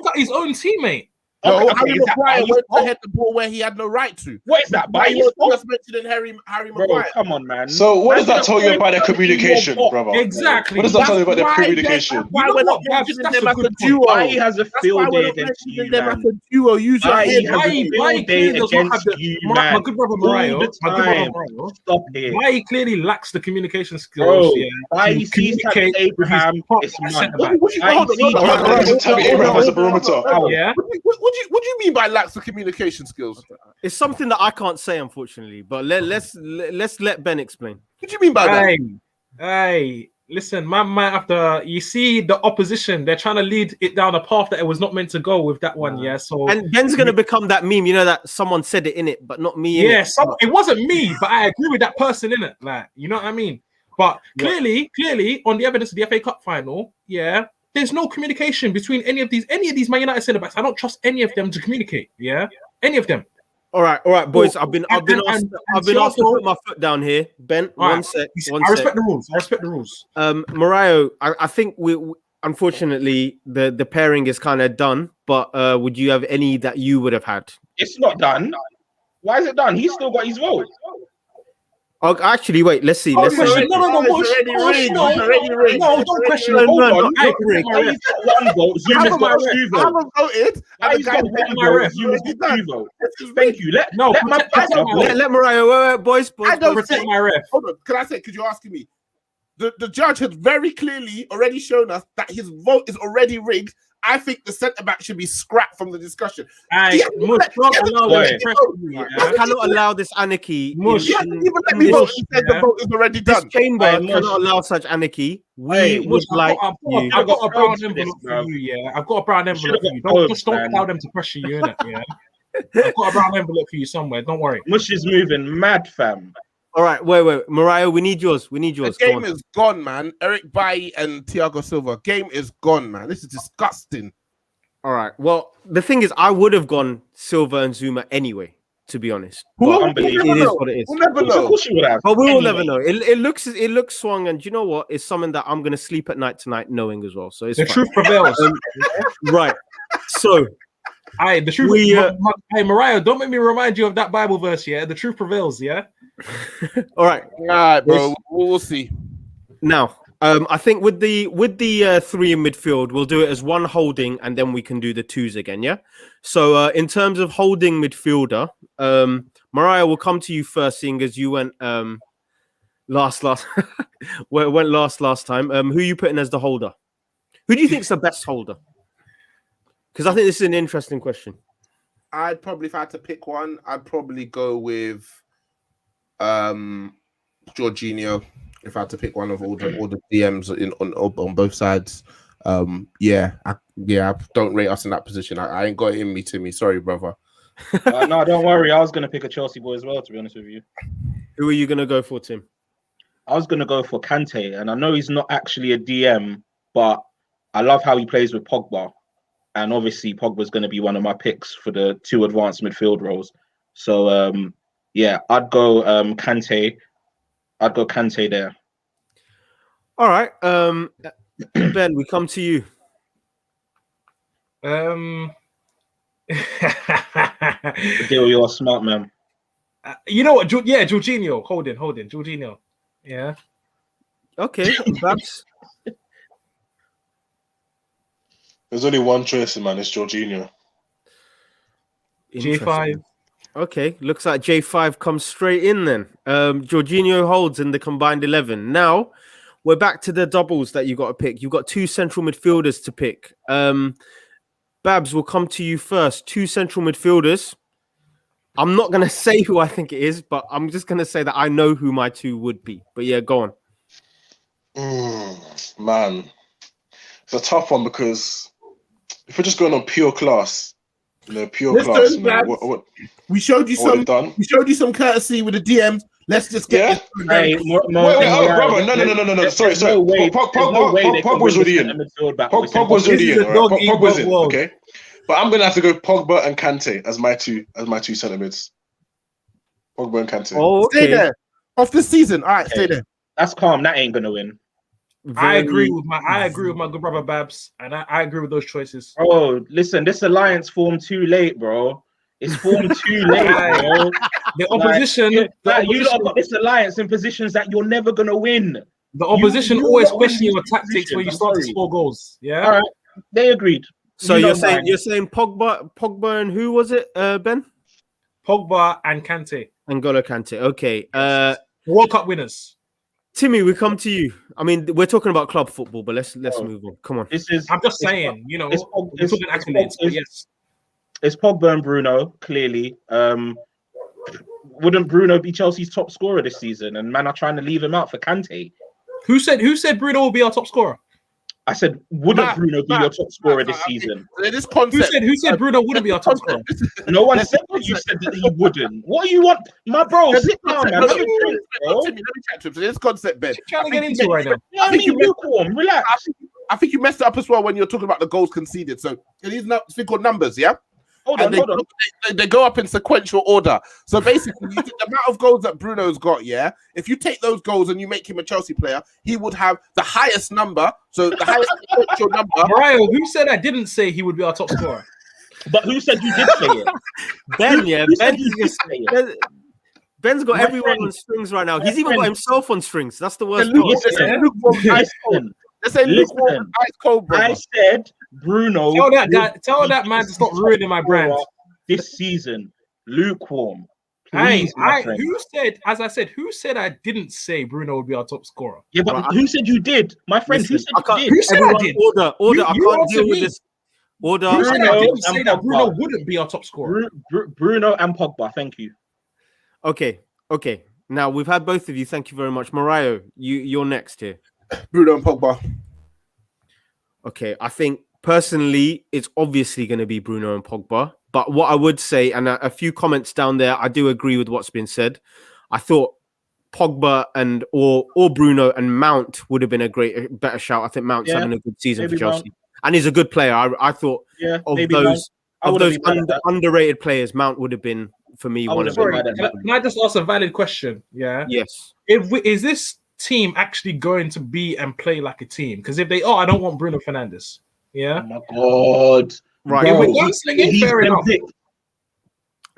out his own teammate. No, Okay, Harry is that Maguire Bailly's went to fault? head the ball where he had no right to. What is that? Bailly Bailly's was fault? just mentioned in Harry Bro, Maguire. come on, man. So what does that tell you Man, about their communication, brother? Exactly. What does that tell you about their communication? Why we're not mentioning That's them a as a good duo? Bailly has a That's why field we're day not against mentioning you, them as man. a duo. Use your Bailly head. has a field day against you, man. My good brother Mariah. All the time. Stop it. Bailly clearly lacks the communication skills. Bro, Yeah, Bailly to sees communicate Tammy with his Abraham. partner It's at mad. centre-back. Tammy Abraham as a barometer. Yeah. What do you mean by lacks of communication skills? It's something that I can't say, unfortunately. But let's let Ben explain. What do you mean by that? Hey, listen, man might have to. You see the opposition; they're trying to lead it down a path that it was not meant to go with that one. Yeah, so And Ben's gonna become that meme, you know, that someone said it in it, but not me. yeah, it wasn't me, but I agree with that person in it. Like, you know what I mean? But clearly, on the evidence of the FA Cup final, yeah, there's no communication between any of these Man United centre backs. I don't trust any of them to communicate. Yeah, any of them. All right, boys. I've been asked to put my foot down here. Ben, one sec. I respect the rules. Mario, I think we unfortunately the pairing is kind of done. But would you have any that you would have had? It's not done. Why is it done? He's still got his vote. Oh, actually, wait. Let's see. No, don't question it. No, I agree. He's got 1 vote. Zuma's got 2 votes. I haven't voted. He's got 1 vote. Zuma's got 2 votes. Thank you. Let Mariah, boys. I don't protect think- my ref. Hold on. Can I say? Because you're asking me. The judge has very clearly already shown us that his vote is already rigged. I think the centre back should be scrapped from the discussion. I cannot allow this anarchy. He hasn't even let me vote. He said the vote is already This done. chamber cannot allow such anarchy. I've got a brown envelope for you. Yeah, I've got a brown envelope for you. Don't allow them to pressure you in it. Yeah, I've got a brown envelope for you somewhere. Don't worry. Mush is moving mad, fam. All right, wait, Mariah, we need yours. The game is gone, man. Eric Bailly and Thiago Silva. Game is gone, man. This is disgusting. All right. Well, the thing is, I would have gone Silva and Zuma anyway, to be honest. We'll But unbelievable. it is what it is. We'll never Of know. course you would have. But we will Anyway. never know. It looks swung, and do you know what? It's something that I'm gonna sleep at night tonight knowing as well. So it's The fine. truth prevails. Right. So Aye, the truth. Hey, Mariah, don't make me remind you of that Bible verse. Yeah, the truth prevails. Yeah. all right. All right, bro. We'll see. Now, I think with the three in midfield, we'll do it as one holding, and then we can do the twos again. Yeah. So in terms of holding midfielder, Mariah will come to you first, seeing as you went last went last time. Who are you putting as the holder? Who do you think is the best holder? Because I think this is an interesting question. I'd probably, if I had to pick one, I'd probably go with Jorginho. If I had to pick one of all the DMs on both sides, I don't rate us in that position. I ain't got it in me, Timmy. Sorry, brother. No, don't worry. I was going to pick a Chelsea boy as well, to be honest with you. Who are you going to go for, Tim? I was going to go for Kante, and I know he's not actually a DM, but I love how he plays with Pogba. And obviously, Pogba's going to be one of my picks for the two advanced midfield roles. So, I'd go Kante. I'd go Kante there. All right. Ben, we come to you. Deal, you're a smart man. You know what? Jorginho. Hold in. Jorginho. Yeah. Okay. Babs. There's only one choice, man. It's Jorginho. J5. Okay. Looks like J5 comes straight in then. Jorginho holds in the combined 11. Now, we're back to the doubles that you got to pick. You've got two central midfielders to pick. Babs, will come to you first. Two central midfielders. I'm not going to say who I think it is, but I'm just going to say that I know who my two would be. But yeah, go on. Man, it's a tough one because if we're just going on pure class, Listen, Babs, what we showed you what some. We showed you some courtesy with the DMs. Let's just get. Hey, brother, no. Sorry. Pogba was already in. Pogba was already in. Pogba was in. Okay, but I'm gonna have to go Pogba and Kante as my two centre mids. Pogba and Kante. Oh, okay. Stay there. Off the season. All right, stay there. That's calm. That ain't gonna win. I agree with my good brother Babs, and I agree with those choices. Oh, listen, this alliance formed too late, bro. It's formed too late, bro. The opposition, you lot got this alliance in positions that you're never gonna win. The opposition always question your tactics when you start to score goals. Yeah. All right, they agreed. So you're saying Pogba and who was it, Ben? Pogba and Kante. N'Golo Kante. Okay. World Cup winners. Timmy, we come to you. I mean, we're talking about club football, but let's move on. Come on. I'm just saying, we're talking accolades, but yes. It's Pogba and Bruno, clearly. Wouldn't Bruno be Chelsea's top scorer this season? And man are trying to leave him out for Kante. Who said Bruno will be our top scorer? I said, wouldn't Bruno be your top scorer this season? This concept, who said Bruno wouldn't be our top scorer? No one said that you said that he wouldn't. What do you want? My bro, sit down, man. Let me chat to him. So this concept, Ben. Trying to get into right now. I think you lukewarm. Relax. I think you messed it up as well when you're talking about the goals conceded. So these thing called numbers, yeah? Hold on. They go up in sequential order. So basically, the amount of goals that Bruno's got, yeah, if you take those goals and you make him a Chelsea player, he would have the highest number. So the highest sequential number. Mariah, who said I didn't say he would be our top scorer? But who said you did say it? Ben's got everyone on strings right now. He's even got himself on strings. That's the worst part. Listen, I said Bruno. Tell that man to stop ruining my brand this season. Lukewarm. Please, who said I didn't say Bruno would be our top scorer? Yeah, but who said you did? My friend, who said you did? Who said I did? Order. I can't deal with this. Order. Who said I didn't say that Bruno wouldn't be our top scorer? Bruno and Pogba, thank you. Okay. Now we've had both of you. Thank you very much. Mariah, you're next here. Bruno and Pogba. Okay, I think personally it's obviously going to be Bruno and Pogba. But what I would say, and a few comments down there, I do agree with what's been said. I thought Pogba or Bruno and Mount would have been a better shout. I think Mount's having a good season for Chelsea. and he's a good player. I thought Yeah, of maybe those I of wouldn't those be mad at that. underrated players, Mount would have been for me I one wouldn't of be them. mad at that. Can I just ask a valid question? Yeah. Yes. Is this team actually going to be and play like a team? Because if they are, I don't want Bruno Fernandes. Oh Yeah. my god. Right. If Bro, we're gunslinging, fair been enough. picked.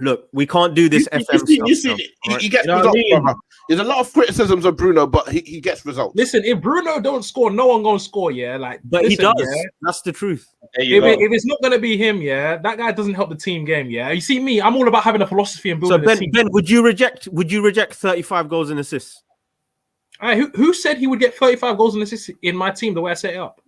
Look, we can't do this FM You stuff. see, now, right? he gets You know what I results, mean? brother. There's a lot of criticisms of Bruno, but he gets results. Listen, if Bruno don't score, no one gonna score. Yeah, like, But he listen, does. yeah? That's the truth. There you go. If it's not gonna be him, yeah, that guy doesn't help the team game. Yeah, you see me, I'm all about having a philosophy and So building a team. Ben, would you reject 35 goals and assists? Who said he would get 35 goals and assists in my team the way I set it up?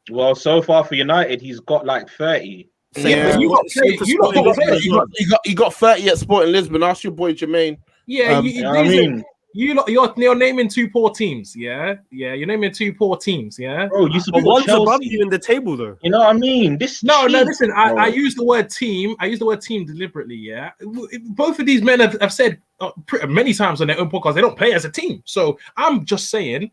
Well, so far for United, he's got like 30. Yeah. But you lot Same for you lot Sporting got Lisbon 30. as well. He got 30 at Sporting Lisbon. Ask your boy Jermaine. Yeah, Um, You know what I mean? you're naming two poor teams. Yeah, you're naming two poor teams. Yeah. Bro, you But support one's Chelsea. above you in the table, though. You know what I mean? This No, cheap, listen. bro. I use the word team. I use the word team deliberately. Yeah. Both of these men have said many times on their own podcast they don't play as a team. So I'm just saying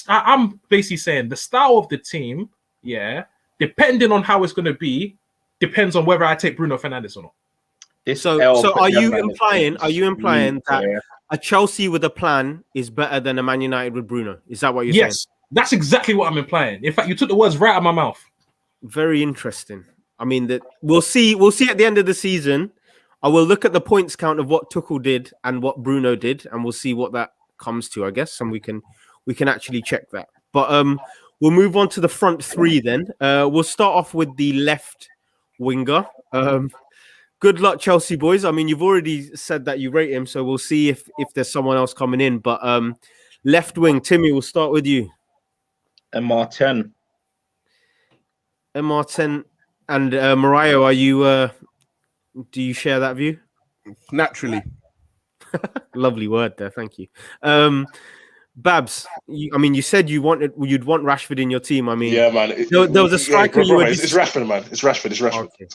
I'm basically saying the style of the team. Yeah, depending on how it's going to be, depends on whether I take Bruno Fernandes or not. This So L are put you them implying that yeah. a Chelsea with a plan is better than a Man United with Bruno? Is that what you're saying? Yes, that's exactly what I'm implying. In fact, you took the words right out of my mouth. Very interesting. I mean, that we'll see at the end of the season. I will look at the points count of what Tuchel did and what Bruno did, and we'll see what that comes to, I guess, and we can actually check that. But we'll move on to the front three then. We'll start off with the left winger. Good luck, Chelsea boys. I mean, you've already said that you rate him, so we'll see if there's someone else coming in. But left wing, Timmy, we'll start with you. MR10. MR10 and Mariah, are you? Do you share that view? Naturally. Lovely word there, thank you. Babs, you said you'd want Rashford in your team. I mean, Yeah, man. There was a striker you were It's Rashford, man. It's Rashford. Okay.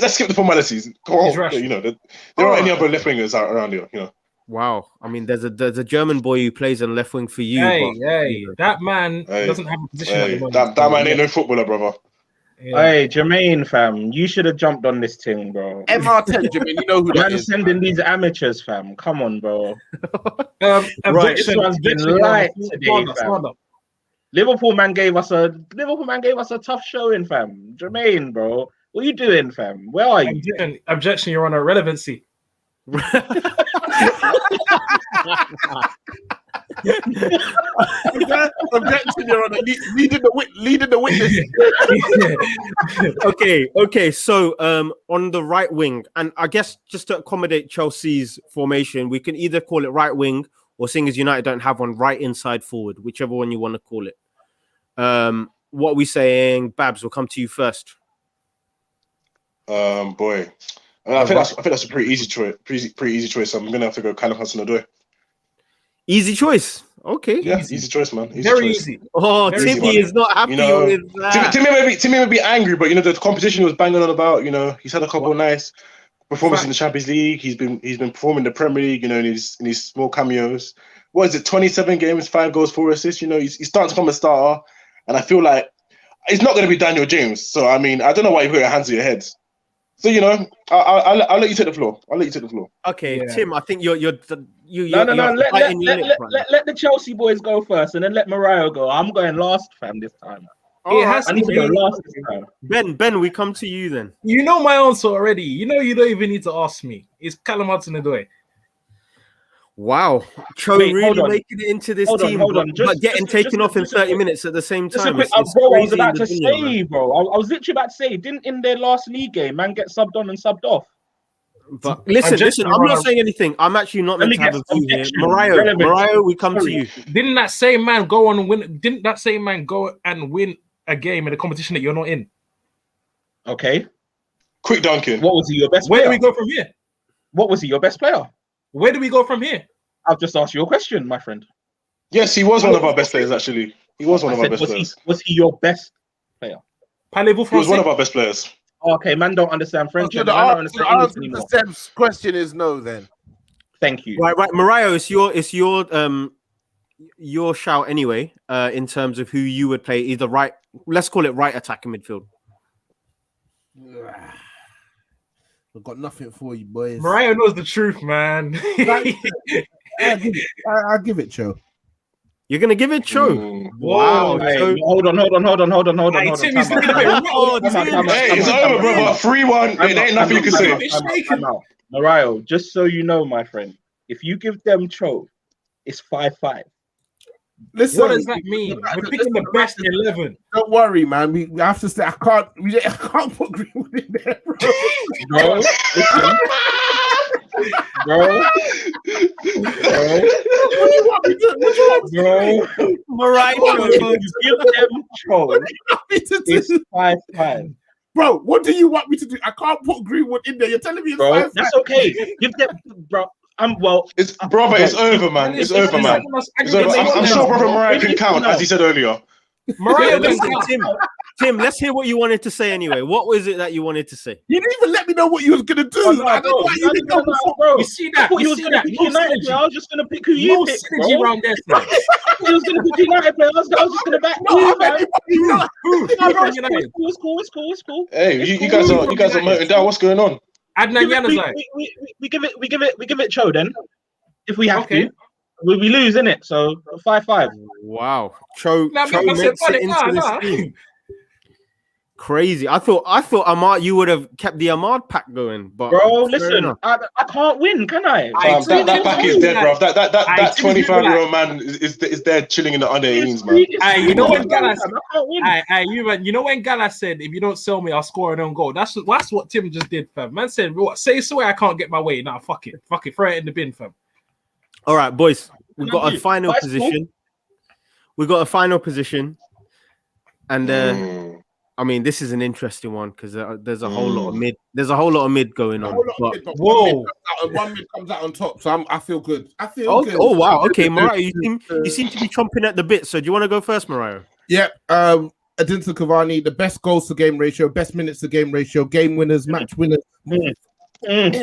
Let's skip the formalities. Come on. It's Rashford. You know, there aren't any other left wingers around here. You know. Wow. I mean, there's a German boy who plays on left wing for you. Hey, that man doesn't have a position at the moment. That man ain't no footballer, brother. Yeah. Hey, Jermaine, fam, you should have jumped on this thing, bro. MR10, Jermaine, you know who that Man, is. sending these amateurs, fam. Come on, bro. Right, this one's been light today, fam. Liverpool man gave us a tough showing, fam. Jermaine, bro, what are you doing, fam? Where are you? Objection, Your Honor. Relevancy. Objection, Your Honor. Leading the witness. Okay. So on the right wing, and I guess just to accommodate Chelsea's formation, we can either call it right wing or, seeing as United don't have one, right inside forward, whichever one you want to call it. What are we saying? Babs, we'll come to you first. Boy. I think that's a pretty easy choice. Pretty easy choice. So I'm gonna have to go Callum Hudson-Odoi. Easy choice. Okay. Yeah, easy choice, man. Very easy. Oh, Very Timmy easy, is not happy You know, with that. Timmy may be angry, but you know the competition he was banging on about. You know, he's had a couple of nice performances in the Champions League. He's been performing in the Premier League. You know, in his small cameos. What is it? 27 games, 5 goals, 4 assists. You know, he's starting to become a starter, and I feel like it's not going to be Daniel James. So I mean, I don't know why you put your hands to your heads. So you know, I'll let you take the floor. Okay, Yeah. Tim, I think you're No. biting your lip right now. Let the Chelsea boys go first, and then let Mariah go. I'm going last, fam, this time. It has I to need to go be. last this time. Ben, we come to you then. You know my answer already. You know you don't even need to ask me. It's Callum Hudson-Odoi. Wow, Cho Wait, hold really on. making it into this Hold on, team, hold on. but getting taken off in just a 30 quick- minutes at the same Just a time. quick, It's bro, I was crazy about in the to dunya, say, man. bro. I was literally about to say, didn't in their last league game, man get subbed on and subbed off? But listen, Objection, I'm Your not Honor. saying anything. I'm actually not Let meant me to have a get view here. objection. Mariah, Relevant. we come to Sorry. you. Didn't that same man go on and win? Didn't that same man go and win a game in a competition that you're not in? Okay. Quick Duncan. What was he your best Where player? do we go from here? What was he your best player? Where do we go from here? I've just asked you a question, my friend. Yes, he was one of our best players. Actually, he was one I of our said, best was players. he your best player? Parlez-vous He was one français? of our best players. Okay, man, don't understand French. So and the man don't answer understand English to anymore. Seb's question is no then. Thank you. Right, Mariah, it's your shout anyway. In terms of who you would play, either right let's call it right attacking midfield. I've got nothing for you, boys. Mariah knows the truth, man. I'll give it, Cho. You're gonna give it Cho. Wow. Hey, Cho. hold on. Hey, Tim, he's looking a bit rattled. Hey, it's over, brother. 3-1. There ain't nothing you can say. Mariah, just so you know, my friend, if you give them Cho, it's 5-5. Listen, What does that mean? We're picking the best 11. Don't worry, man. We have to say I can't put Greenwood in there, bro. Bro, listen. Bro. What do you want me to do? Mariah, You give them Cho, It's it's 5-5. Bro, what do you want me to do? I can't put Greenwood in there. You're telling me it's Bro, 5-5. that's okay. Give them, bro. It's brother. It's over, man. It's over, man. It's over. I'm sure brother Mariah can count, as he said earlier. Mariah, Tim, let's hear what you wanted to say anyway. What was it that you wanted to say? You didn't even let me know what you was gonna do. I don't know why you didn't know before. Bro. You see that? You was going to pick United player. I was just going to pick who you No picked, synergy bro. around there, sir. You was going to pick United player. I was just going to back you, man. It's cool. Hey, you guys are melting down. What's going on? Adnan Januzaj. We give it Cho then. If we have to. We lose, innit? So 5-5. Wow. Cho Nah, makes man, it into the team. Crazy. I thought Ahmad, you would have kept the Ahmad pack going, but Bro, listen, I can't win, can I? That pack is dead, bro. That 25-year-old man is there chilling in the under 18s, man. Hey, you know when Gallas you know when Gallas said, if you don't sell me, I'll score an own goal. That's what Tim just did, fam. Man said, what? Say I can't get my way. Nah, fuck it. Throw it in the bin, fam. All right, boys. We've got a final position. We've got a final position, and I mean, this is an interesting one because there's a whole lot of mid. There's a whole lot of mid going on. Whoa! One mid comes out on top, so I feel good. Good. Oh wow! Okay, Mariah, you seem to be chomping at the bit. So do you want to go first, Mariah? Yeah. Edinson Cavani, the best goals to game ratio, best minutes to game ratio, game winners, match winners. Tammy,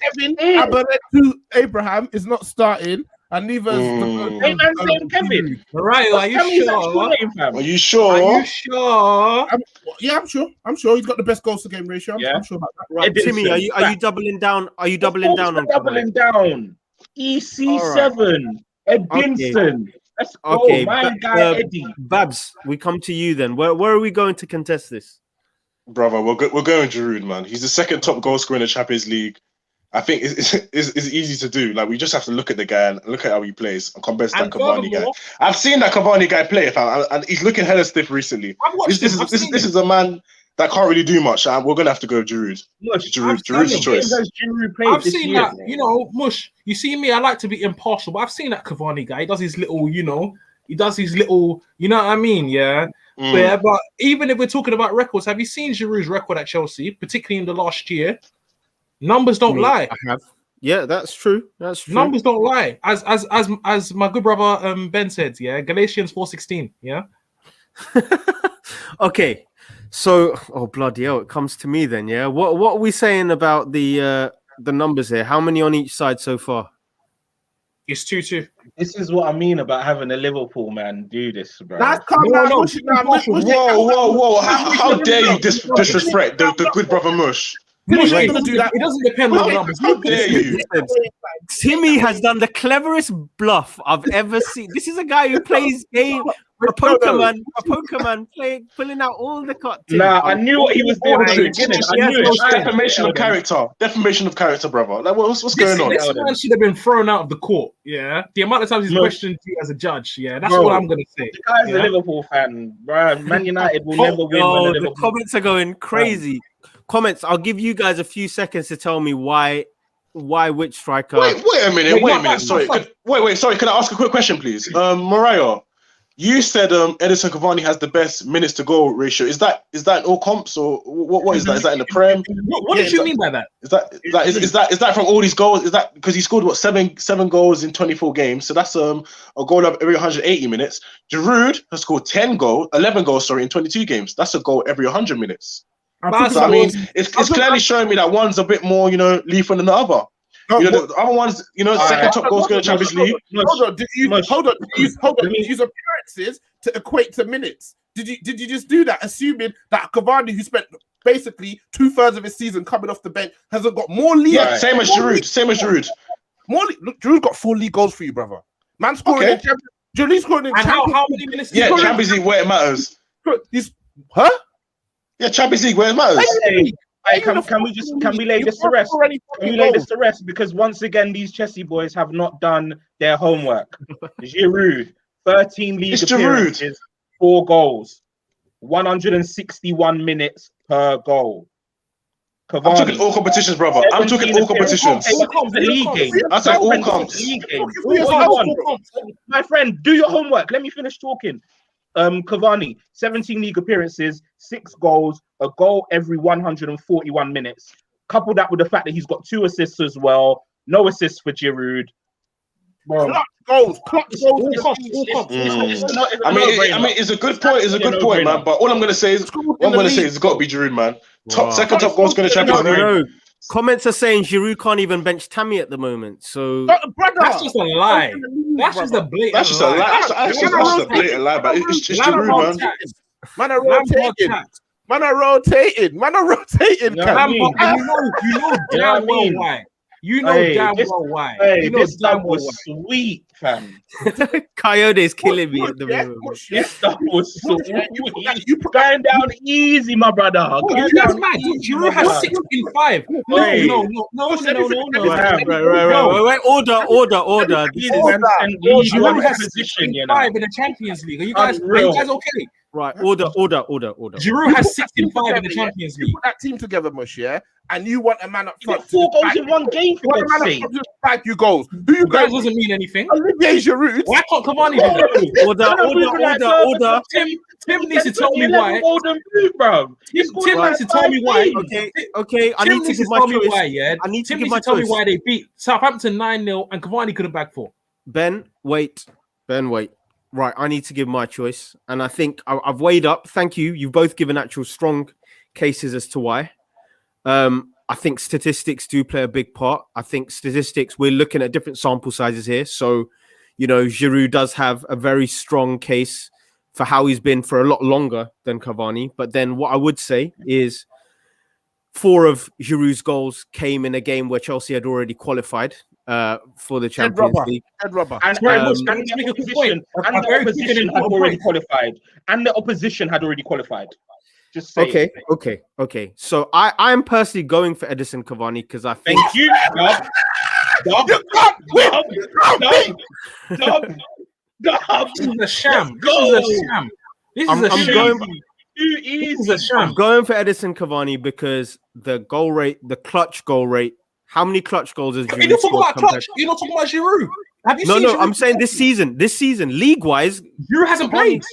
Kevin, Abaretu, Abraham is not starting, and neither is Kevin. Mariah, are you sure? Are you sure? Are you sure? I'm sure. I'm sure he's got the best goals to game ratio. I'm sure about that. Right, Timmy, are you doubling down? Are you doubling down on doubling down? EC7, Edinson. Let's go, okay, my guy Eddie. Babs, we come to you then. Where are we going to contest this? Brother, we're going Giroud, man. He's the second top goal scorer in the Champions League. I think it's easy to do. Like, we just have to look at the guy and look at how he plays and compare to that Cavani guy. I've seen that Cavani guy play, fam, and he's looking hella stiff recently. This is a man that can't really do much. We're gonna have to go Giroud. Giroud's the choice. I've seen that, Mush. You see me, I like to be impartial, but I've seen that Cavani guy. He does his little, you know what I mean? Yeah. Yeah, but even if we're talking about records, have you seen Giroud's record at Chelsea, particularly in the last year? Numbers don't lie. I have. Yeah, that's true. That's true. Numbers don't lie. As my good brother Ben said, yeah, Galatians 4:16, yeah. Okay, so bloody hell, it comes to me then, yeah. What are we saying about the numbers here? How many on each side so far? It's 2-2. This is what I mean about having a Liverpool man do this, bro. That's Whoa! How dare you disrespect the good brother Mush? It doesn't depend on the numbers. How dare you? Timmy has done the cleverest bluff I've ever seen. This is a guy who plays game. A Pokemon pulling out all the cards. Nah, I knew what he was doing at the beginning. I knew it. Defamation of character, brother. Like, what's going on? This man should have been thrown out of the court. Yeah, the amount of times he's questioned you as a judge. Yeah, that's what I'm gonna say. The guy's a Liverpool fan, bro. Man United will never win. The comments are going crazy. Comments. I'll give you guys a few seconds to tell me why which striker. Wait a minute. Sorry. Sorry. Can I ask a quick question, please? Mariah, you said Edinson Cavani has the best minutes to goal ratio. Is that in all comps, or what is that? Is that in the Prem? What did you mean by that? Is that from all these goals? Is that because he scored seven goals in 24 games? So that's a goal every 180 minutes. Giroud has scored 11 goals in 22 games. That's a goal every 100 minutes. So, I mean, it's clearly showing me that one's a bit more, lethal than the other. You know, the other ones, you know, second top goal scorer in the Champions League. Hold on, did you use appearances to equate to minutes? Did you just do that, assuming that Cavani, who spent basically 2/3 of his season coming off the bench, hasn't got more league? Yeah, same as Giroud. Look, Giroud got 4 league goals for you, brother. Man scoring in Champions. Giroud scoring in Champions. How many minutes? Yeah, Champions League where it matters. He's Yeah, Champions League where it matters. Hey, can we lay this to rest? Can we lay this to rest? Because once again, these Chessy boys have not done their homework. Giroud, 13 league appearances, 4 goals, 161 minutes per goal. Cavani, I'm talking all competitions, brother. I'm talking all competitions. The league game. I said all comps. My friend, do your homework. Let me finish talking. Cavani, 17 league appearances, 6 goals, a goal every 141 minutes. Couple that with the fact that he's got 2 assists as well. No assists for Giroud. clutch goals. I mean, it's a good point. It's a good point, man. But all I'm gonna say is, it's got to be Giroud, man. Second top goal scorer in the Champions League. No. Comments are saying Giroud can't even bench Tammy at the moment. So that's just a lie. That's just a blatant lie. That's just a blatant lie. But it's Giroud, man. Man are rotating. Man are rotating. You know damn well why. You know damn well why. You know this damn stuff well was sweet, fam. Coyote is killing me at the moment. This stuff was sweet. You going down easy, my brother. Giroud has 6 in 5. No. Wait, order. Giroud has 6 in 5 in the Champions League. Are you guys okay? Right, order. Giroud has 6 in 5 in the Champions League. Put that team together, Mush, yeah? And you want a man up front. 4 goals in 1 game for God's sake. 5 you goals. Who you That guys doesn't mean anything. Olivier Giroud. Why can't Cavani do that? Order. Tim needs to tell me why. Tim needs to tell me why. Okay. I need to give my choice. I need to give my tell me choice. why they beat Southampton 9-0 and Cavani couldn't back 4. Ben, wait. Right, I need to give my choice. And I think I've weighed up. Thank you. You've both given actual strong cases as to why. I think statistics do play a big part. I think statistics, we're looking at different sample sizes here. So, you know, Giroud does have a very strong case for how he's been for a lot longer than Cavani. But then what I would say is 4 of Giroud's goals came in a game where Chelsea had already qualified for the Champions League. And the opposition had already qualified. Just say Okay. So I'm personally going for Edison Cavani because I think. Thank you. This is a sham. I'm going for Edison Cavani because the goal rate, the clutch goal rate. How many clutch goals has Giroud scored? You're not talking about Giroud. Have you seen No. Giroud I'm saying this season, league-wise, Giroud hasn't played.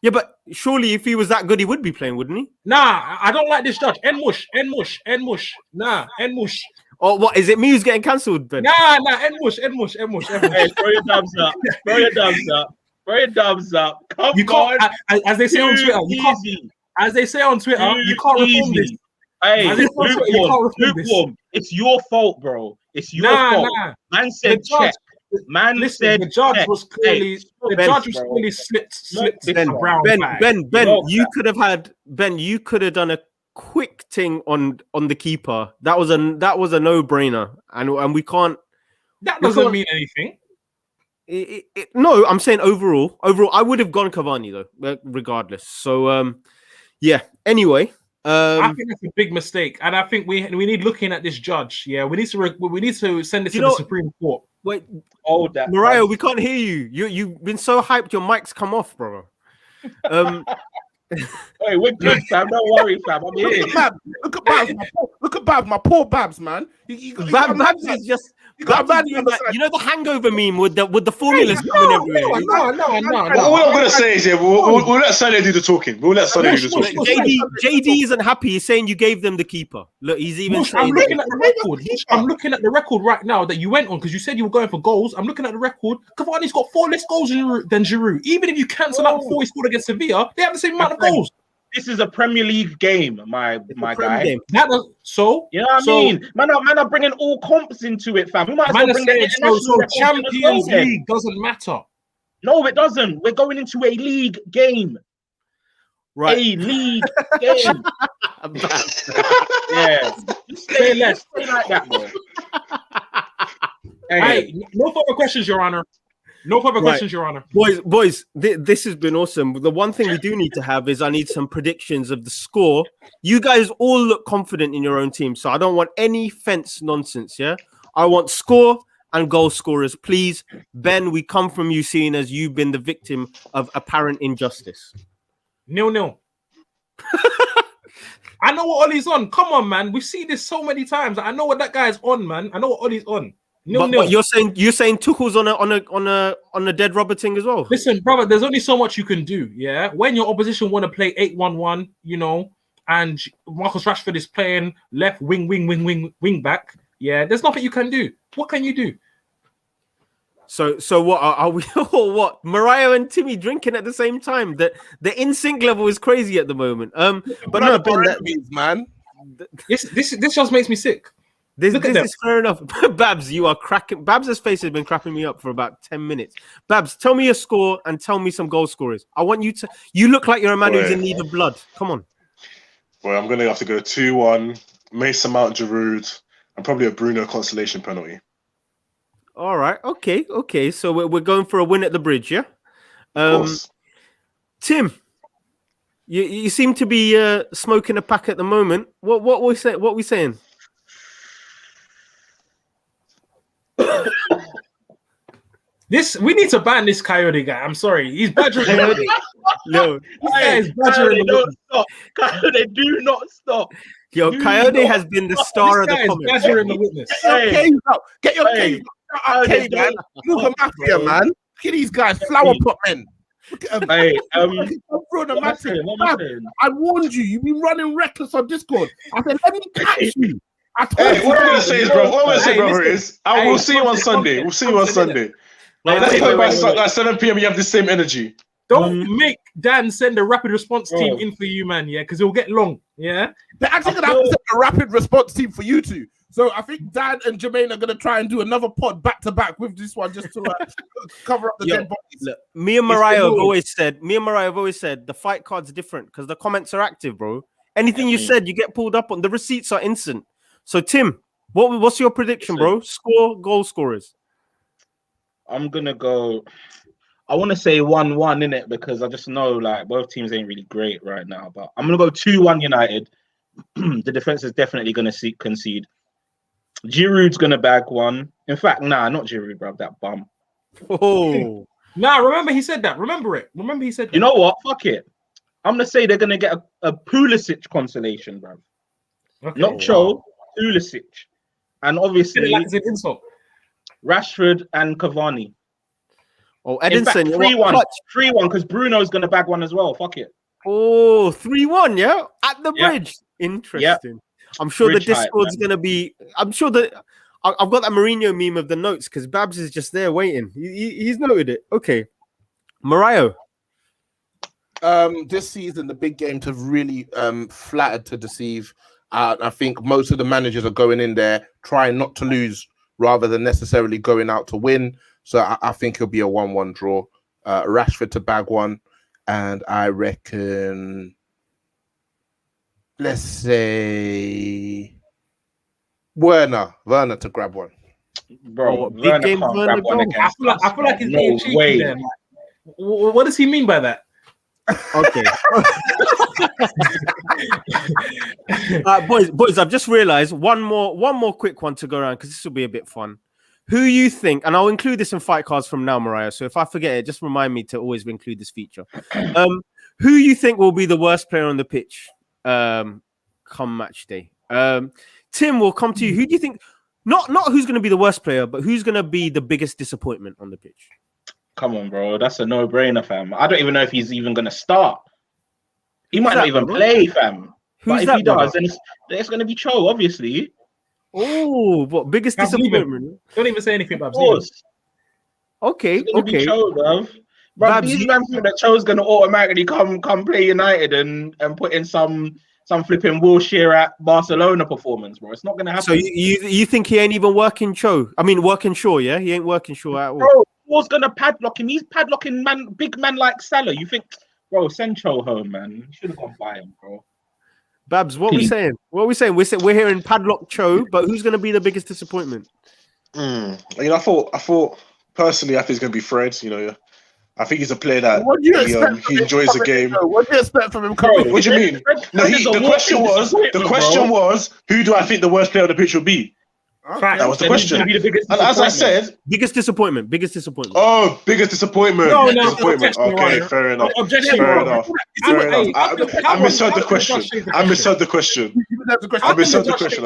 Yeah, but surely if he was that good, he would be playing, wouldn't he? Nah, I don't like this judge. N-mush. Nah, N-mush. Oh, what is it? Me who's getting cancelled, Ben? Nah, N-mush. Hey, throw your dubs up. Come you on. can't, as they say on Twitter, you can't reform this. Hey, lukewarm. It's your fault, bro. It's your fault. Man said check. The judge was clearly slipped around. Ben, you could have done a quick thing on the keeper. That was a no-brainer, and we can't. That doesn't mean anything. No, I'm saying overall, I would have gone Cavani though, regardless. So, yeah. Anyway, I think that's a big mistake, and I think we need looking at this judge. Yeah, we need to send this to the Supreme Court. Wait, Mariah, we can't hear you. You've been so hyped, your mic's come off, bro. Hey, we're good, fam. Don't worry, fam. I'm here. Look at Babs, my poor Babs, man. Babs is just. You know the hangover meme with the formulas coming everywhere. No. All I'm gonna say is, we'll let Sunday do the talking. JD isn't happy. He's saying you gave them the keeper. Look, he's even saying. I'm looking at the record. I'm looking at the record right now that you went on because you said you were going for goals. I'm looking at the record. Cavani's got 4 less goals than Giroud. Even if you cancel out 4 he scored against Sevilla, they have the same amount of goals. This is a Premier League game, my guy. Game. That was, so You know what I mean? Man are bringing all comps into it, fam. We might as well bring the international records in as well, Champions then. League doesn't matter. No, it doesn't. We're going into a league game. Right. A league game. Yeah. Just say less. Say like that, bro. Hey, no further questions, Your Honor. No further questions, Your Honor. Boys, this has been awesome. The one thing we do need to have is I need some predictions of the score. You guys all look confident in your own team, so I don't want any fence nonsense, yeah? I want score and goal scorers. Please, Ben, we come from you seeing as you've been the victim of apparent injustice. 0-0. I know what Ollie's on. Come on, man. We've seen this so many times. I know what that guy's on, man. I know what Ollie's on. 0-0. But you're saying Tuchel's on a dead rubber thing as well. Listen, brother, there's only so much you can do. Yeah, when your opposition want to play 8-1-1, you know, and Marcus Rashford is playing left wing back. Yeah, there's nothing you can do. What can you do? So what are we? What Mariah and Timmy drinking at the same time? The in sync level is crazy at the moment. But no, Ben, that means, man. This just makes me sick. This is fair enough. Babs, you are cracking. Babs' face has been cracking me up for about 10 minutes. Babs, tell me your score and tell me some goal scorers. I want you to. You look like you're a man who's in need of blood. Come on. Well, I'm gonna have to go 2-1. Mason Mount, Giroud, and probably a Bruno consolation penalty. All right. Okay. So we're going for a win at the bridge, yeah. Tim, you seem to be smoking a pack at the moment. What we saying? We need to ban this Coyote guy. I'm sorry, he's badgering. No, this guy is badgering. Don't stop. Coyote, do not stop. Yo, Coyote has been the star of the comments. Badgering the witness. Get your cave out, man. MUGA Mafia, man. Look at these guys, flower pot men. Look at them. Hey, I warned you. You've been running reckless on Discord. I said, let me catch you. Hey, what I'm gonna say is, bro. What I'm gonna say, brother, is we'll see you on Sunday. We'll see you on Sunday. Let's play by 7 p.m. You have the same energy. Don't make Dan send a rapid response team in for you, man. Yeah, because it'll get long. Yeah, they're actually gonna have to send a rapid response team for you two. So I think Dan and Jermaine are gonna try and do another pod back to back with this one just to cover up the dead bodies. Look, me and Mariah have always said the fight card's different because the comments are active, bro. Anything you said, you get pulled up on. The receipts are instant. So Tim, what's your prediction, bro? Score, goal scorers. I'm gonna go. I want to say 1-1 in it because I just know like both teams ain't really great right now. But I'm gonna go 2-1 United. The defense is definitely gonna concede. Giroud's gonna bag one. In fact, not Giroud, bro. That bum. Oh, remember he said that. Remember he said that. You know what? Fuck it. I'm gonna say they're gonna get a Pulisic consolation, bro. Okay. Not Cho, Pulisic, and obviously like it's an insult. Rashford and Cavani. Oh, Edinson, 3-1 because Bruno's gonna bag one as well. Fuck it. Oh, 3-1, yeah, at the bridge. Interesting. I'm sure Bridge the Discord's gonna be. I'm sure that I've got that Mourinho meme of the notes because Babs is just there waiting. He's noted it. Okay, Mariah. This season the big games have really flattered to deceive. I think most of the managers are going in there trying not to lose rather than necessarily going out to win. So I think it'll be a 1-1 draw. Rashford to bag one, and I reckon, let's say Werner to grab one. Bro, big game Werner grab one against I feel like he's being cheeky there. What does he mean by that? Okay. Boys, I've just realized one more quick one to go around because this will be a bit fun. Who you think, and I'll include this in fight cards from now, Mariah. So if I forget it, just remind me to always include this feature. Who you think will be the worst player on the pitch come match day? Tim, will come to you. Who do you think? Not who's going to be the worst player, but who's going to be the biggest disappointment on the pitch? Come on, bro. That's a no-brainer, fam. I don't even know if he's even going to start. He might not even play, fam. But if he does, then it's going to be Cho, obviously. Oh, what biggest disappointment? Don't even say anything about Of course. Okay. It's going to be Cho, bro. But Babs, these you- men think that Cho's gonna automatically come play United and put in some flipping Wilshere at Barcelona performance, bro. It's not gonna happen. So you think he ain't even working working Shaw, yeah? He ain't working Shaw at all. Bro, Shaw's gonna padlock him. He's padlocking big man like Salah. You think, bro, send Cho home, man. You should have gone buy him, bro. Babs, what we saying? What are we saying? We're hearing padlock Cho, but who's gonna be the biggest disappointment? You know, I thought personally, I think it's gonna be Fred. You know, I think he's a player that What do you expect he enjoys the game. What do you expect from him coming? What do you mean? No, the question was, who do I think the worst player on the pitch will be? Okay. That was the question. And as I said, Biggest disappointment. oh, biggest disappointment. No, Disappointment. Okay, fair enough. Objection, Fair bro. enough. I misheard the question. I misheard the question.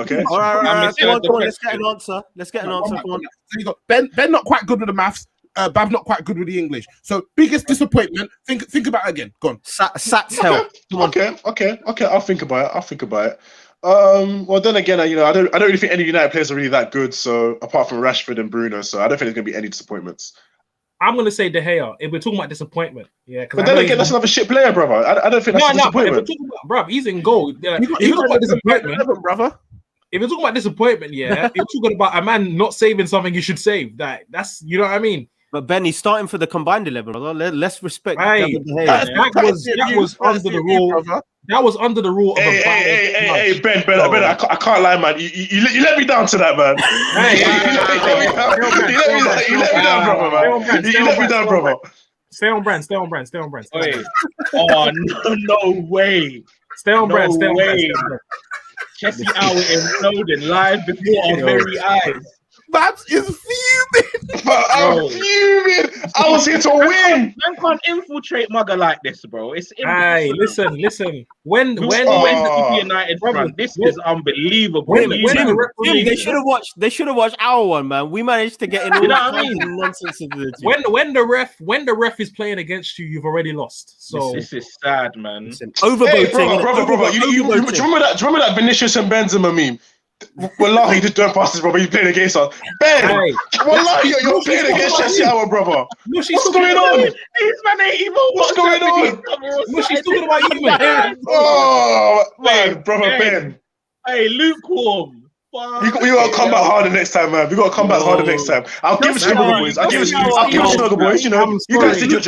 Okay. All right. Come on. Let's get an answer. Come on. So you got Ben not quite good with the maths. Bab's not quite good with the English. So biggest disappointment. Think about it again. Go on. Sats hell. Okay. I'll think about it. Well, then again, I don't really think any United players are really that good. So apart from Rashford and Bruno, so I don't think there's gonna be any disappointments. I'm gonna say De Gea. If we're talking about disappointment, yeah. But then again, that's another shit player, brother. I don't think that's a disappointment. If we're talking about, bro, he's in goal. If You you're talking got about disappointment, brother. if you're talking about disappointment, yeah, you're talking about a man not saving something you should save. That's you know what I mean. But Ben, he's starting for the combined 11, brother. Let's respect. Hey, that was under the rule. That was under the rule of Hey, Ben, I can't lie, man. You let me down to that, man. You let me down, brother, man. You let me down, brother. Stay on brand. Wait. Oh, no way. Stay on brand. Chessy Hour imploding live before our very eyes. Babs is fuming. I'm fuming. I was here to win. Man can't infiltrate MUGA like this, bro. It's Hey, listen. When the United front, this is unbelievable. They should have watched our one, man. We managed to get in all You know what I mean? nonsense into the team. when the ref is playing against you, you've already lost. So this is sad, man. Overvoting. Hey, brother. You remember that Vinicius and Benzema meme? Wallahi, just don't pass this, brother. You're playing against us. Ben, wallahi, you're playing against Chessy Hour, brother. What's going on? These men ain't even. What's going on? No, she's talking about you, man. Oh, man, brother Ben. Hey, lukewarm. We gotta come back harder next time, man. We gotta come back harder next time. I'll give it to Snuggle Boys. I'll give it to Snuggle Boys. You know, you guys did your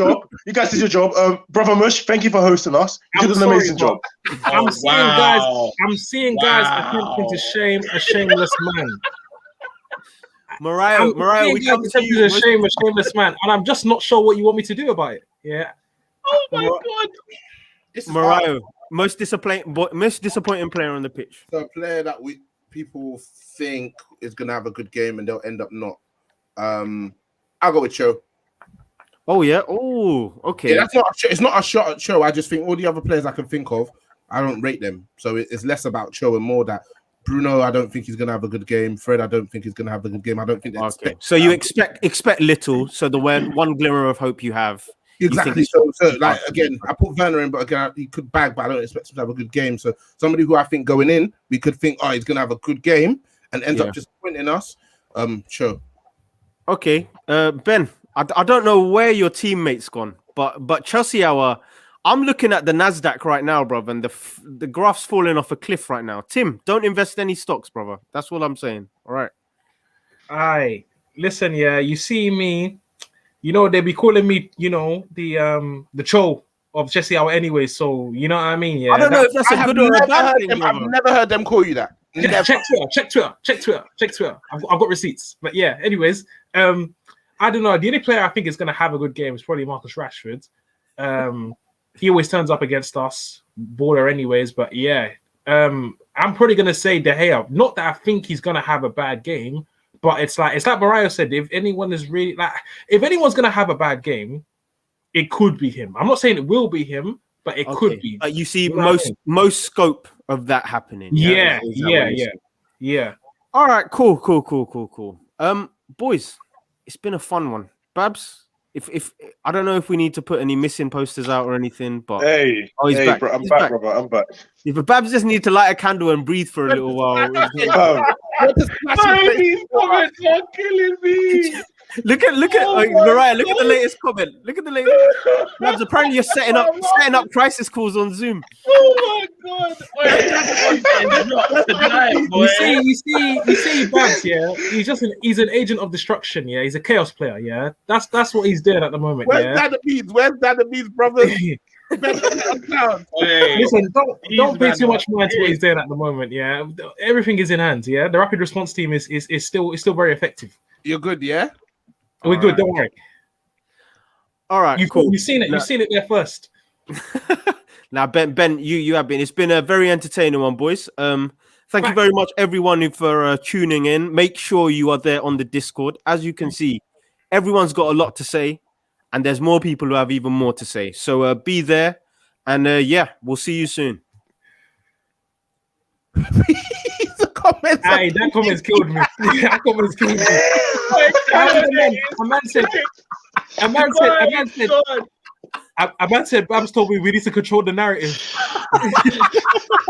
job. Brother Mush, thank you for hosting us. You did an amazing job. I'm seeing guys attempting to shame a shameless man. Mariah, we come to you. To shame a shameless man, and I'm just not sure what you want me to do about it. Yeah. Oh my God. Mariah, most disappointing player on the pitch. So a player that people think is gonna have a good game and they'll end up not. I'll go with Cho. Oh yeah. Oh, okay. Yeah, it's not a shot at Cho. I just think all the other players I can think of, I don't rate them. So it's less about Cho and more that Bruno, I don't think he's gonna have a good game. Fred, I don't think he's gonna have a good game. I don't think they expect. So you expect little. So the one glimmer of hope you have. Exactly. So like again, I put Werner in, but again, he could bag, but I don't expect him to have a good game. So somebody who I think going in, we could think, oh, he's gonna have a good game and ends up disappointing us. Sure. Okay, Ben, I don't know where your teammate's gone, but Chelsea Hour, I'm looking at the Nasdaq right now, brother, and the graph's falling off a cliff right now. Tim, don't invest any stocks, brother. That's what I'm saying. All right. Aye, listen, yeah, you see me. You know, they be calling me, you know, the Cho of Chessy Hour anyway. So you know what I mean? Yeah. I don't know if that's a good or a bad thing. I've never heard them call you that. Check Twitter. I've got receipts. But yeah, anyways, I don't know. The only player I think is gonna have a good game is probably Marcus Rashford. He always turns up against us, baller anyways. But yeah, I'm probably gonna say De Gea. Not that I think he's gonna have a bad game. But it's like Mariah said, if anyone's gonna have a bad game, it could be him. I'm not saying it will be him, but it could be. You see most scope of that happening. Yeah. All right, cool. Boys, it's been a fun one. Babs, if I don't know if we need to put any missing posters out or anything, but he's back. Bro, I'm back, brother. I'm back. Yeah, but Babs just need to light a candle and breathe for a little while. These comments are killing me. Look at Mariah. Look at the latest comment. Look at the latest. Labs, apparently you're setting up crisis calls on Zoom. Oh my god! You see, Babs. Yeah, he's an agent of destruction. Yeah, he's a chaos player. Yeah, that's what he's doing at the moment. Where's Yeah. Where's Danabees, brothers? Listen, don't pay too much mind to what he's doing at the moment. Yeah, everything is in hand. Yeah, the rapid response team is still very effective. You're good, yeah. We're good. Don't worry. All right, cool. You've seen it. You've seen it there first. Now, Ben, you have been. It's been a very entertaining one, boys. Thank you very much, everyone, for tuning in. Make sure you are there on the Discord. As you can see, everyone's got a lot to say, and there's more people who have even more to say. So be there, and yeah, we'll see you soon. The comments. Hey, that comment's killed me. That comment's killed me. A man said, Babs told me we need to control the narrative.